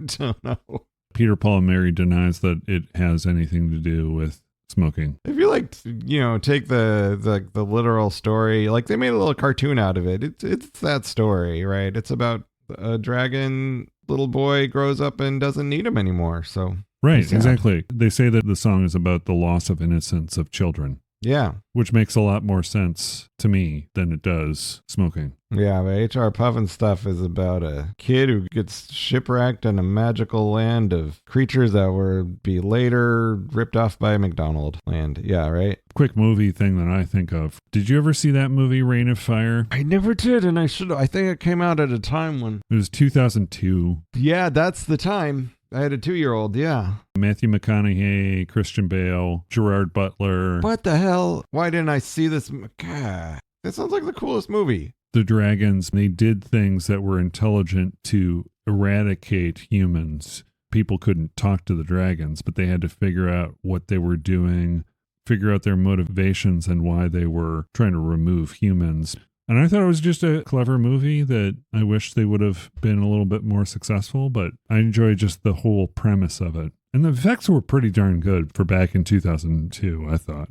don't know. Peter, Paul, and Mary denies that it has anything to do with smoking. If you take the literal story, like they made a little cartoon out of it. It's that story, right? It's about a dragon little boy grows up and doesn't need him anymore. So right, exactly. They say that the song is about the loss of innocence of children. Yeah. Which makes a lot more sense to me than it does smoking. Yeah, but HR Pufnstuf is about a kid who gets shipwrecked in a magical land of creatures that would be later ripped off by McDonald land. Yeah, right? Quick movie thing that I think of. Did you ever see that movie, Reign of Fire? I never did, and I should. I think it came out at a time when... It was 2002. Yeah, that's the time. I had a 2-year-old, yeah. Matthew McConaughey, Christian Bale, Gerard Butler. What the hell? Why didn't I see this? God, that sounds like the coolest movie. The dragons, they did things that were intelligent to eradicate humans. People couldn't talk to the dragons, but they had to figure out what they were doing, figure out their motivations and why they were trying to remove humans. And I thought it was just a clever movie that I wish they would have been a little bit more successful, but I enjoyed just the whole premise of it. And the effects were pretty darn good for back in 2002, I thought.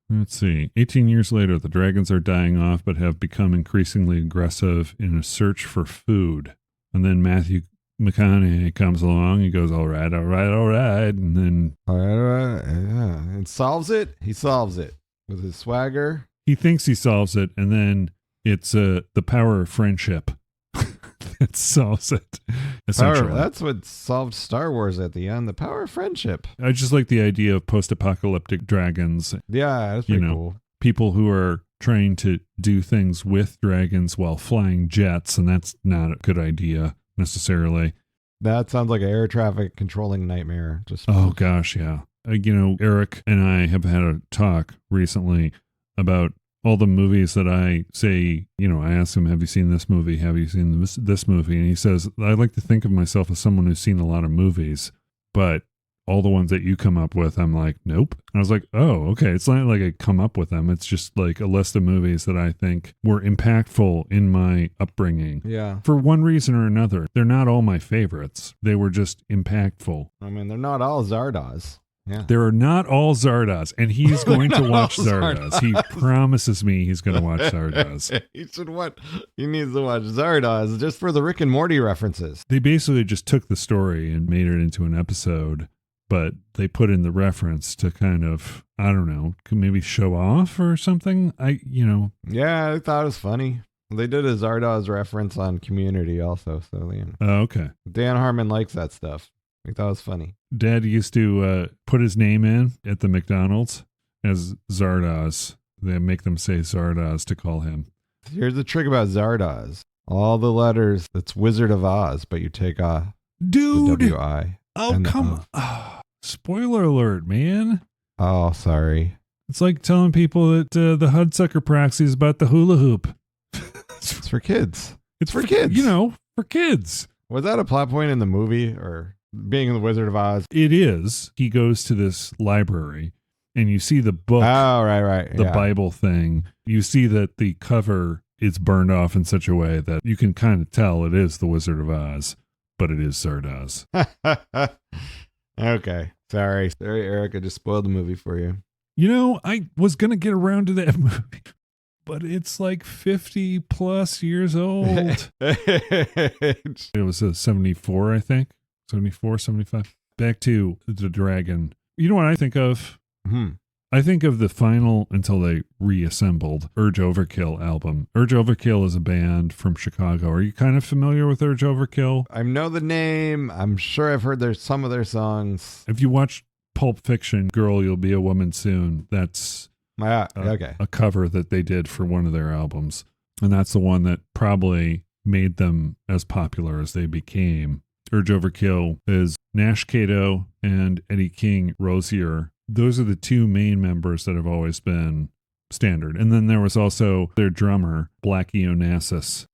Let's see. 18 years later, the dragons are dying off but have become increasingly aggressive in a search for food. And then Matthew McConaughey comes along. He goes, all right. And then... All right. Yeah. And solves it. He solves it with his swagger. He thinks he solves it, and then it's the power of friendship that solves it, essentially. That's what solved Star Wars at the end, the power of friendship. I just like the idea of post-apocalyptic dragons. Yeah, that's pretty cool. People who are trying to do things with dragons while flying jets, and that's not a good idea necessarily. That sounds like an air traffic controlling nightmare. Oh, gosh, yeah. Eric and I have had a talk recently about all the movies that I say, I ask him, have you seen this movie? Have you seen this movie? And he says, I like to think of myself as someone who's seen a lot of movies, but all the ones that you come up with, I'm like, nope. And I was like, oh, okay. It's not like I come up with them. It's just like a list of movies that I think were impactful in my upbringing. Yeah. For one reason or another. They're not all my favorites. They were just impactful. I mean, they're not all Zardoz. Yeah. There are not all Zardoz, and he's going to watch Zardoz. He promises me he's going to watch Zardoz. He needs to watch Zardoz just for the Rick and Morty references. They basically just took the story and made it into an episode, but they put in the reference to kind of, I don't know, maybe show off or something. Yeah, I thought it was funny. They did a Zardoz reference on Community also, so Oh, okay. Dan Harmon likes that stuff. I thought it was funny. Dad used to put his name in at the McDonald's as Zardoz. They make them say Zardoz to call him. Here's the trick about Zardoz. All the letters, it's Wizard of Oz, but you take the W-I. Oh, come on. Oh, spoiler alert, man. Oh, sorry. It's like telling people that the Hudsucker proxy is about the hula hoop. It's for kids. It's for kids. For kids. Was that a plot point in the movie or being the Wizard of Oz? It is. He goes to this library and you see the book. Oh, right. The Bible thing. You see that the cover is burned off in such a way that you can kind of tell it is the Wizard of Oz, but it is Zardoz. Okay. Sorry, Eric. I just spoiled the movie for you. I was going to get around to that movie, but it's like 50 plus years old. It was a 74, I think. 74, 75. Back to the dragon. You know what I think of? I think of the final, until they reassembled, Urge Overkill album. Urge Overkill is a band from Chicago. Are you kind of familiar with Urge Overkill? I know the name. I'm sure I've heard some of their songs. If you watch Pulp Fiction, Girl, You'll Be a Woman Soon, that's a cover that they did for one of their albums. And that's the one that probably made them as popular as they became. Urge Overkill is Nash Cato and Eddie King Rosier. Those are the two main members that have always been standard. And then there was also their drummer, Blackie Onassis.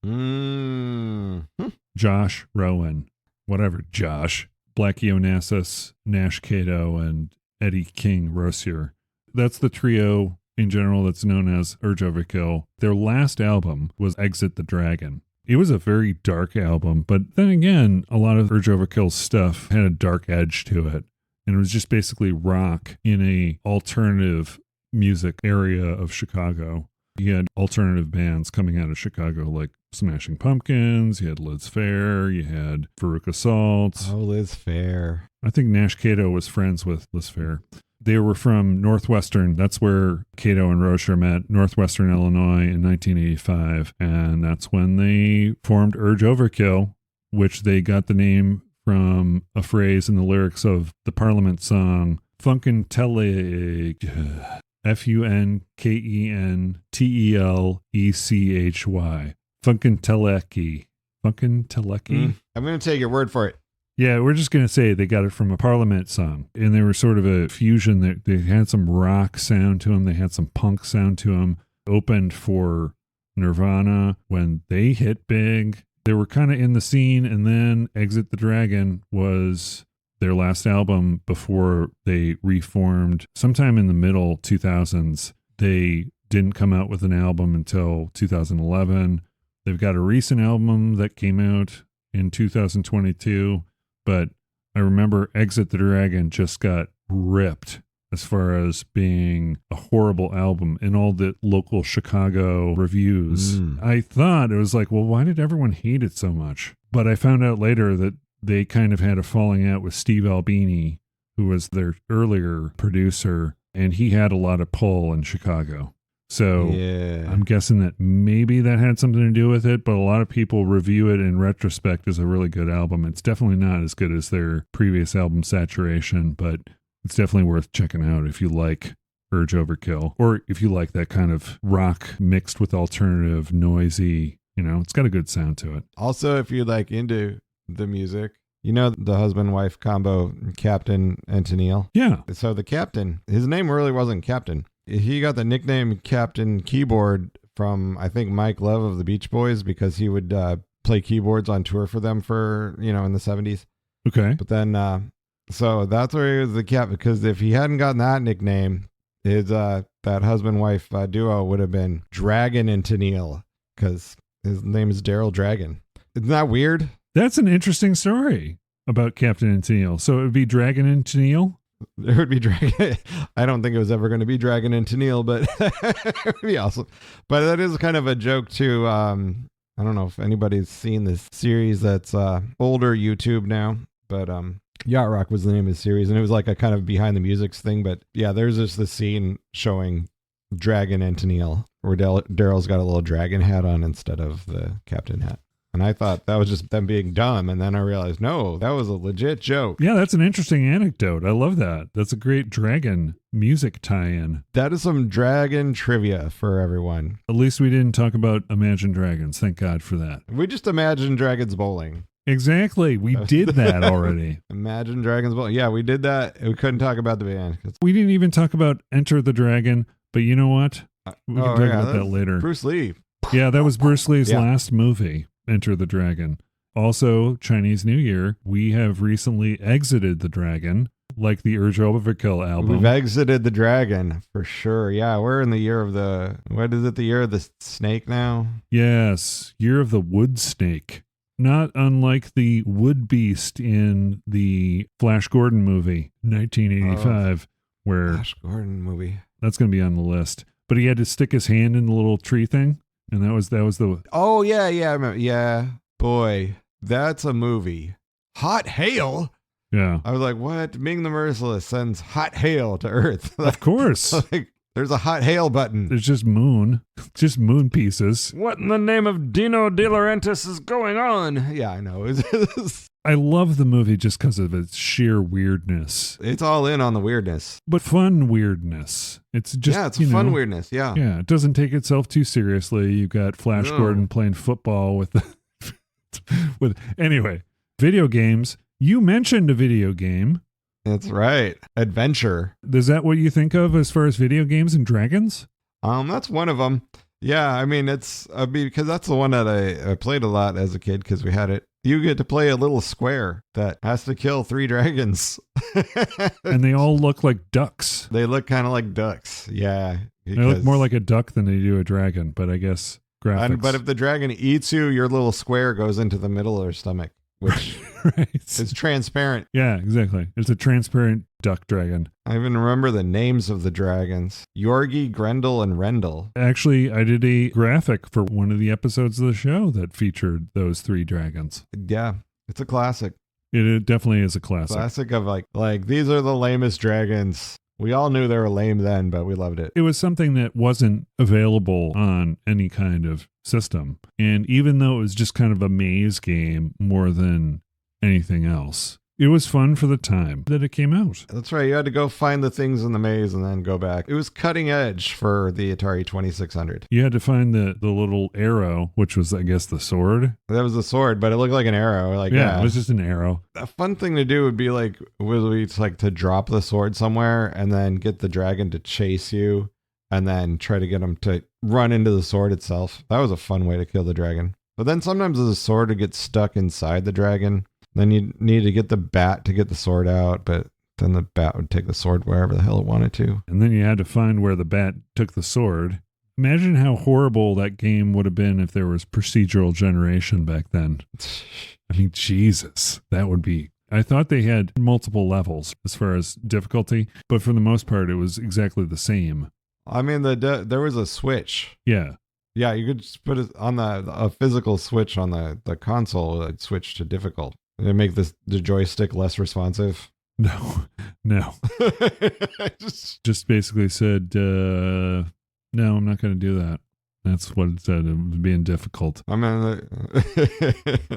Josh Rowan. Whatever, Josh. Blackie Onassis, Nash Cato, and Eddie King Rosier. That's the trio in general that's known as Urge Overkill. Their last album was Exit the Dragon. It was a very dark album, but then again, a lot of Urge Overkill's stuff had a dark edge to it. And it was just basically rock in a alternative music area of Chicago. You had alternative bands coming out of Chicago like Smashing Pumpkins, you had Liz Phair, you had Veruca Salt. Oh, Liz Phair. I think Nash Cato was friends with Liz Phair. They were from Northwestern. That's where Cato and Rocher met, Northwestern Illinois in 1985. And that's when they formed Urge Overkill, which they got the name from a phrase in the lyrics of the Parliament song, Funkentele, Funkentelechy. Funkentelechy. I'm going to take your word for it. Yeah, we're just going to say they got it from a Parliament song. And they were sort of a fusion. They had some rock sound to them. They had some punk sound to them. Opened for Nirvana when they hit big. They were kind of in the scene, and then Exit the Dragon was their last album before they reformed. Sometime in the middle 2000s, they didn't come out with an album until 2011. They've got a recent album that came out in 2022, but I remember Exit the Dragon just got ripped as far as being a horrible album in all the local Chicago reviews. I thought it was like, well, why did everyone hate it so much? But I found out later that they kind of had a falling out with Steve Albini, who was their earlier producer, and he had a lot of pull in Chicago. So I'm guessing that maybe that had something to do with it, but a lot of people review it in retrospect as a really good album. It's definitely not as good as their previous album, Saturation, but it's definitely worth checking out if you like Urge Overkill, or if you like that kind of rock mixed with alternative, noisy, it's got a good sound to it. Also, if you like into the music, the husband-wife combo, Captain and Tennille? Yeah. So the Captain, his name really wasn't Captain. He got the nickname Captain Keyboard from, I think, Mike Love of the Beach Boys, because he would play keyboards on tour for them for, in the 70s. Okay. But then, so that's where he was the Captain, because if he hadn't gotten that nickname, his that husband-wife duo would have been Dragon and Tennille, because his name is Daryl Dragon. Isn't that weird? That's an interesting story about Captain and Tennille. So it would be Dragon and Tennille? There would be Dragon. I don't think it was ever going to be Dragon and Tennille, but it would be awesome. But that is kind of a joke too. I don't know if anybody's seen this series that's older YouTube now, but Yacht Rock was the name of the series, and it was like a kind of behind the music thing. But yeah, there's just the scene showing Dragon and Tennille where Daryl's got a little dragon hat on instead of the captain hat. And I thought that was just them being dumb. And then I realized, no, that was a legit joke. Yeah, that's an interesting anecdote. I love that. That's a great dragon music tie-in. That is some dragon trivia for everyone. At least we didn't talk about Imagine Dragons. Thank God for that. We just imagined Dragons Bowling. Exactly. We did that already. Imagine Dragons Bowling. Yeah, we did that. We couldn't talk about the band. We didn't even talk about Enter the Dragon. But you know what? We can talk about that later. Bruce Lee. Yeah, that was Bruce Lee's last movie. Enter the Dragon. Also, Chinese New Year, we have recently exited the dragon, like the Urge Overkill album. We've exited the dragon, for sure. Yeah, we're in the year of the, what is it, the year of the snake now? Yes, year of the wood snake. Not unlike the wood beast in the Flash Gordon movie, 1985, where... Flash Gordon movie. That's going to be on the list. But he had to stick his hand in the little tree thing. And that was the... Oh, yeah, I remember. Yeah, boy, that's a movie. Hot hail? Yeah. I was like, what? Ming the Merciless sends hot hail to Earth. Of course. Like, there's a hot hail button. There's just moon pieces. What in the name of Dino De Laurentiis is going on? Yeah, I know. I love the movie just because of its sheer weirdness. It's all in on the weirdness. But fun weirdness. It's just, yeah, it's a fun weirdness, yeah. Yeah, it doesn't take itself too seriously. You've got Flash Gordon playing football with anyway, video games. You mentioned a video game. That's right. Adventure. Is that what you think of as far as video games and dragons? That's one of them. Yeah, I mean, because that's the one that I played a lot as a kid because we had it. You get to play a little square that has to kill 3 dragons. And they all look like ducks. They look kind of like ducks. Yeah. They look more like a duck than they do a dragon, but I guess graphics. But if the dragon eats you, your little square goes into the middle of their stomach, which is transparent. Yeah, exactly. It's a transparent duck dragon. I even remember the names of the dragons. Yorgi, Grendel, and Rendel. Actually, I did a graphic for one of the episodes of the show that featured those 3 dragons. Yeah, it's a classic. It definitely is a classic. Classic of like these are the lamest dragons. We all knew they were lame then, but we loved it. It was something that wasn't available on any kind of system. And even though it was just kind of a maze game more than anything else, It was fun for the time that it came out. That's right. You had to go find the things in the maze and then go back. It was cutting edge for the Atari 2600. You had to find the little arrow, which was, I guess, the sword. That was the sword, but it looked like an arrow. Like, Yeah, it was just an arrow. A fun thing to do would be like to drop the sword somewhere and then get the dragon to chase you and then try to get him to run into the sword itself. That was a fun way to kill the dragon. But then sometimes the sword would get stuck inside the dragon. Then you need to get the bat to get the sword out, but then the bat would take the sword wherever the hell it wanted to. And then you had to find where the bat took the sword. Imagine how horrible that game would have been if there was procedural generation back then. I mean, Jesus, that would be... I thought they had multiple levels as far as difficulty, but for the most part, it was exactly the same. I mean, there was a switch. Yeah. Yeah, you could just put it on a physical switch on the console. It'd switch to difficult. It'd make the joystick less responsive. No. just basically said, no, I'm not going to do that. That's what it said. It was being difficult. I mean,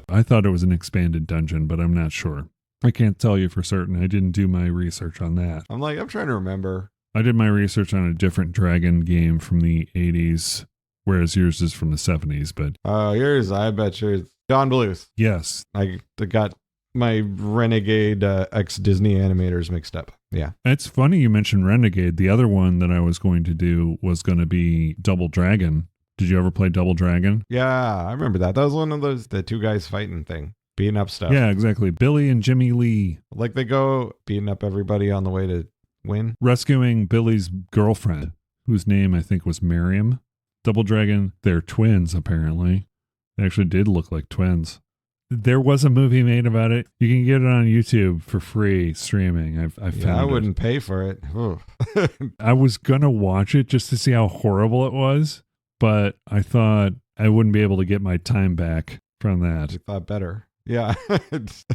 I thought it was an expanded dungeon, but I'm not sure. I can't tell you for certain. I didn't do my research on that. I'm trying to remember. I did my research on a different dragon game from the 80s, whereas yours is from the 70s. But yours, I bet yours. Don Bluth. Yes. I got my Renegade ex-Disney animators mixed up. Yeah. It's funny you mentioned Renegade. The other one that I was going to do was going to be Double Dragon. Did you ever play Double Dragon? Yeah, I remember that. That was one of the two guys fighting thing. Beating up stuff. Yeah, exactly. Billy and Jimmy Lee. Like they go beating up everybody on the way to win. Rescuing Billy's girlfriend, whose name I think was Miriam. Double Dragon, they're twins apparently. They actually did look like twins. There was a movie made about it. You can get it on YouTube for free streaming. I found it. I wouldn't pay for it. I was going to watch it just to see how horrible it was, but I thought I wouldn't be able to get my time back from that. You thought better. Yeah.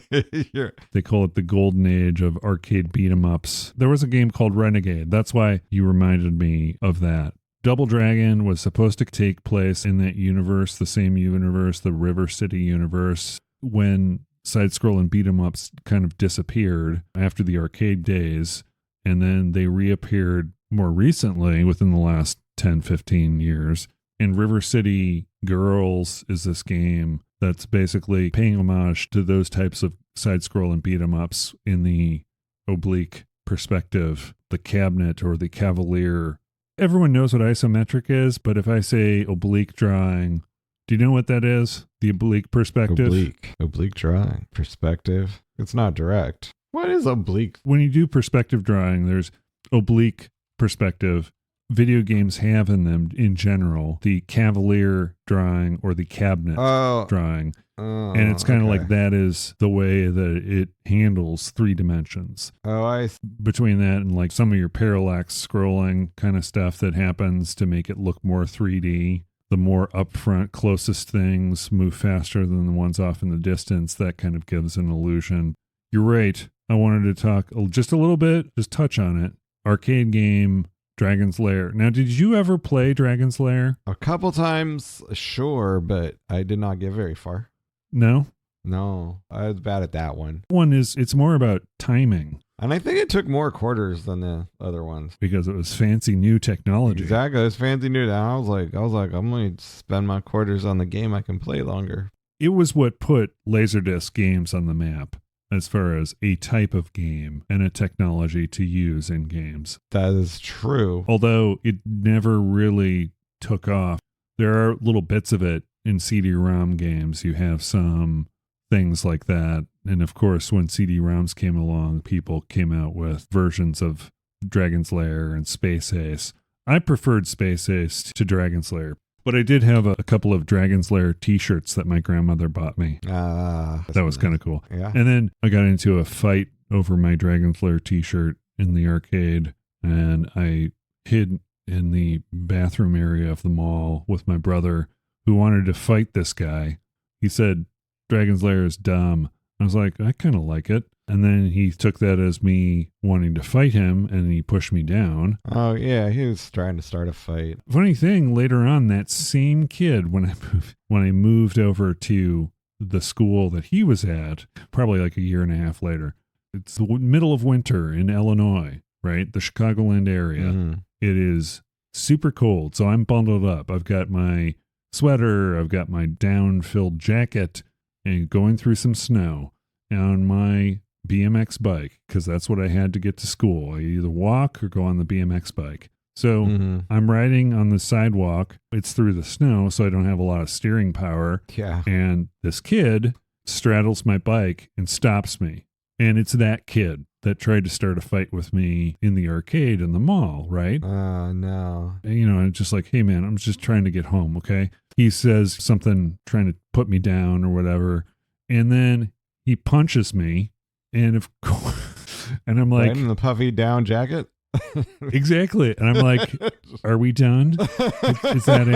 They call it the golden age of arcade beat-em-ups. There was a game called Renegade. That's why you reminded me of that. Double Dragon was supposed to take place in that universe, the same universe, the River City universe, when side-scrolling beat-em-ups kind of disappeared after the arcade days, and then they reappeared more recently within the last 10, 15 years. And River City Girls is this game that's basically paying homage to those types of side-scrolling beat-em-ups in the oblique perspective, the cabinet or the cavalier. Everyone knows what isometric is, but if I say oblique drawing, do you know what that is? The oblique perspective? Oblique drawing. Perspective. It's not direct. What is oblique? When you do perspective drawing, there's oblique perspective. Video games have in them, in general, the cavalier drawing or the cabinet drawing. And it's kind of like that is the way that it handles 3 dimensions. Between that and like some of your parallax scrolling kind of stuff that happens to make it look more 3D. The more upfront, closest things move faster than the ones off in the distance. That kind of gives an illusion. You're right. I wanted to talk just a little bit, just touch on it. Arcade game, Dragon's Lair. Now, did you ever play Dragon's Lair? A couple times, sure, but I did not get very far. No? No, I was bad at that one. It's more about timing. And I think it took more quarters than the other ones. Because it was fancy new technology. Exactly, it was fancy new. And I was like, I'm going to spend my quarters on the game I can play longer. It was what put laserdisc games on the map as far as a type of game and a technology to use in games. That is true. Although it never really took off. There are little bits of it in CD-ROM games. You have some things like that. And of course, when CD-ROMs came along, people came out with versions of Dragon's Lair and Space Ace. I preferred Space Ace to Dragon's Lair. But I did have a couple of Dragon's Lair t-shirts that my grandmother bought me. That was kind of cool. Yeah. And then I got into a fight over my Dragon's Lair t-shirt in the arcade, and I hid in the bathroom area of the mall with my brother, who wanted to fight this guy. He said, Dragon's Lair is dumb. I was like, I kind of like it. And then he took that as me wanting to fight him, and he pushed me down. Oh, yeah, he was trying to start a fight. Funny thing, later on, that same kid, when I moved over to the school that he was at, probably like a year and a half later, It's the middle of winter in Illinois, right? The Chicagoland area. Mm-hmm. It is super cold. So I'm bundled up. I've got my sweater. I've got my down-filled jacket and going through some snow on my BMX bike because that's what I had to get to school. I either walk or go on the BMX bike. So I'm riding on the sidewalk. It's through the snow, so I don't have a lot of steering power. Yeah. And this kid straddles my bike and stops me. And it's that kid that tried to start a fight with me in the arcade in the mall, right? Oh, no. And, you know, I'm just like, hey, man, I'm just trying to get home, okay? He says something trying to put me down or whatever. And then he punches me. And of course, and I'm like, right in the puffy down jacket? Exactly. And I'm like, are we done? Is that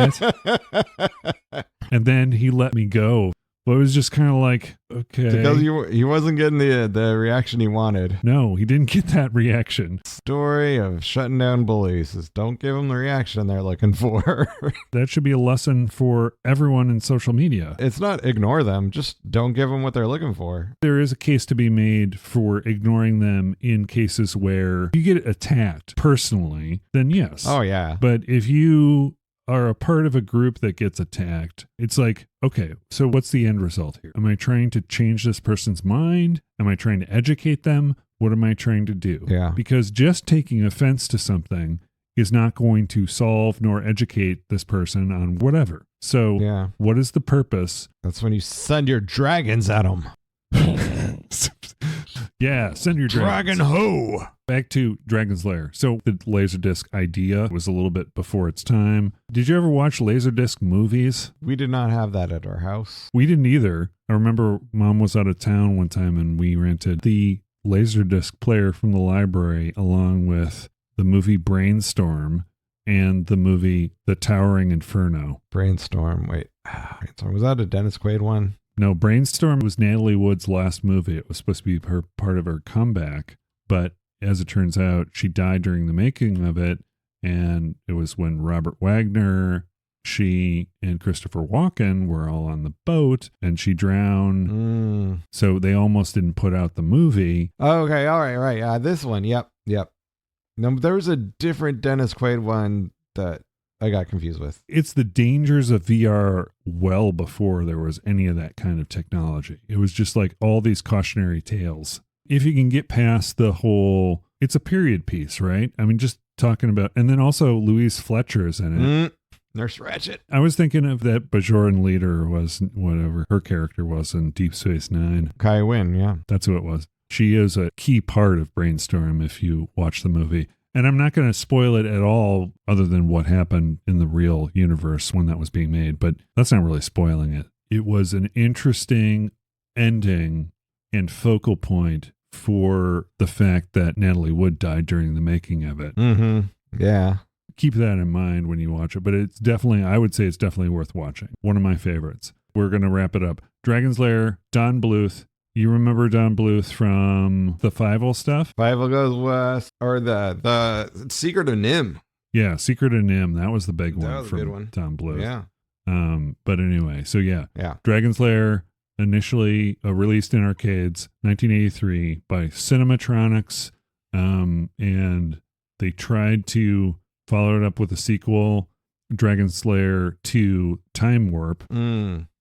it? And then he let me go. Well, it was just kind of like, okay. Because he wasn't getting the reaction he wanted. No, he didn't get that reaction. Story of shutting down bullies is don't give them the reaction they're looking for. That should be a lesson for everyone in social media. It's not ignore them, just don't give them what they're looking for. There is a case to be made for ignoring them in cases where you get attacked personally, then yes. Oh, yeah. But if you are a part of a group that gets attacked, it's like, okay, so what's the end result here? Am I trying to change this person's mind? Am I trying to educate them? What am I trying to do? Yeah. Because just taking offense to something is not going to solve nor educate this person on whatever. So yeah. What is the purpose? That's when you send your dragons at them. Yeah, send your dragons. Dragon ho! Back to Dragon's Lair. So the Laserdisc idea was a little bit before its time. Did you ever watch Laserdisc movies? We did not have that at our house. We didn't either. I remember Mom was out of town one time and we rented the Laserdisc player from the library along with the movie Brainstorm and the movie The Towering Inferno. Brainstorm. Wait. Brainstorm. Was that a Dennis Quaid one? No, Brainstorm was Natalie Wood's last movie. It was supposed to be her part of her comeback, but as it turns out, she died during the making of it, and it was when Robert Wagner, she, and Christopher Walken were all on the boat, and she drowned. So they almost didn't put out the movie. Okay, all right. This one, yep. No, there was a different Dennis Quaid one that I got confused with. It's the dangers of VR well before there was any of that kind of technology. It was just like all these cautionary tales. If you can get past the whole, it's a period piece, right? I mean, just talking about, and then also Louise Fletcher is in it. Nurse Ratched. I was thinking of that Bajoran leader was whatever her character was in Deep Space Nine. Kai Wynn, yeah. That's who it was. She is a key part of Brainstorm if you watch the movie. And I'm not going to spoil it at all other than what happened in the real universe when that was being made, but that's not really spoiling it. It was an interesting ending and focal point for the fact that Natalie Wood died during the making of it. Yeah. Keep that in mind when you watch it, but it's definitely, I would say it's definitely worth watching. One of my favorites. We're going to wrap it up. Dragon's Lair, Don Bluth. You remember Don Bluth from the Fievel stuff? Fievel Goes West, or the Secret of Nim. Yeah, Secret of Nim. That was the big one That was a from good one. Don Bluth. Yeah. But anyway, so yeah. Yeah. Dragon's Lair, initially released in arcades, 1983 by Cinematronics, and they tried to follow it up with a sequel, Dragon's Lair 2 Time Warp.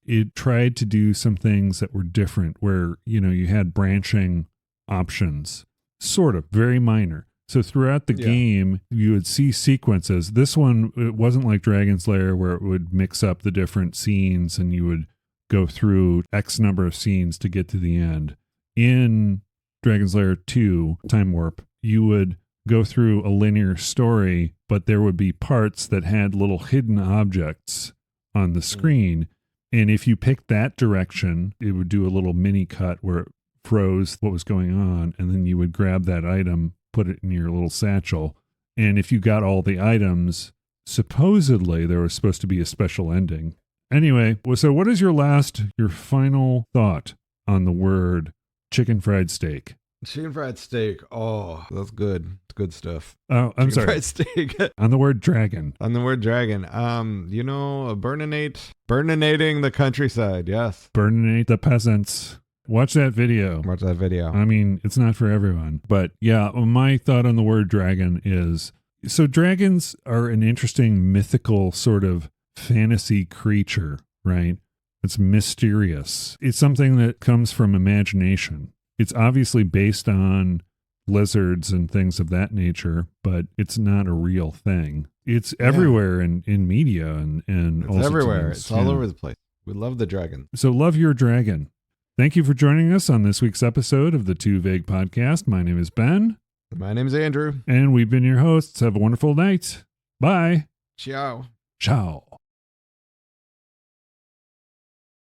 It tried to do some things that were different where, you know, you had branching options, sort of, very minor. So throughout the game, you would see sequences. This one, it wasn't like Dragon's Lair where it would mix up the different scenes and you would go through X number of scenes to get to the end. In Dragon's Lair 2 Time Warp, you would go through a linear story, but there would be parts that had little hidden objects on the screen. And if you picked that direction, it would do a little mini cut where it froze what was going on. And then you would grab that item, put it in your little satchel. And if you got all the items, supposedly there was supposed to be a special ending. Anyway, so what is your final thought on the word chicken fried steak? Chicken fried steak. Oh, that's good. It's good stuff. Oh, I'm sorry. Fried steak. On the word dragon. On the word dragon. Burninating the countryside. Yes. Burninate the peasants. Watch that video. Watch that video. I mean, it's not for everyone. But yeah, my thought on the word dragon is, so dragons are an interesting mythical sort of fantasy creature, right? It's mysterious. It's something that comes from imagination. It's obviously based on lizards and things of that nature, but it's not a real thing. It's everywhere in media and it's everywhere. It's all over the place. We love the dragon. So love your dragon. Thank you for joining us on this week's episode of the Too Vague Podcast. My name is Ben. My name is Andrew. And we've been your hosts. Have a wonderful night. Bye. Ciao. Ciao.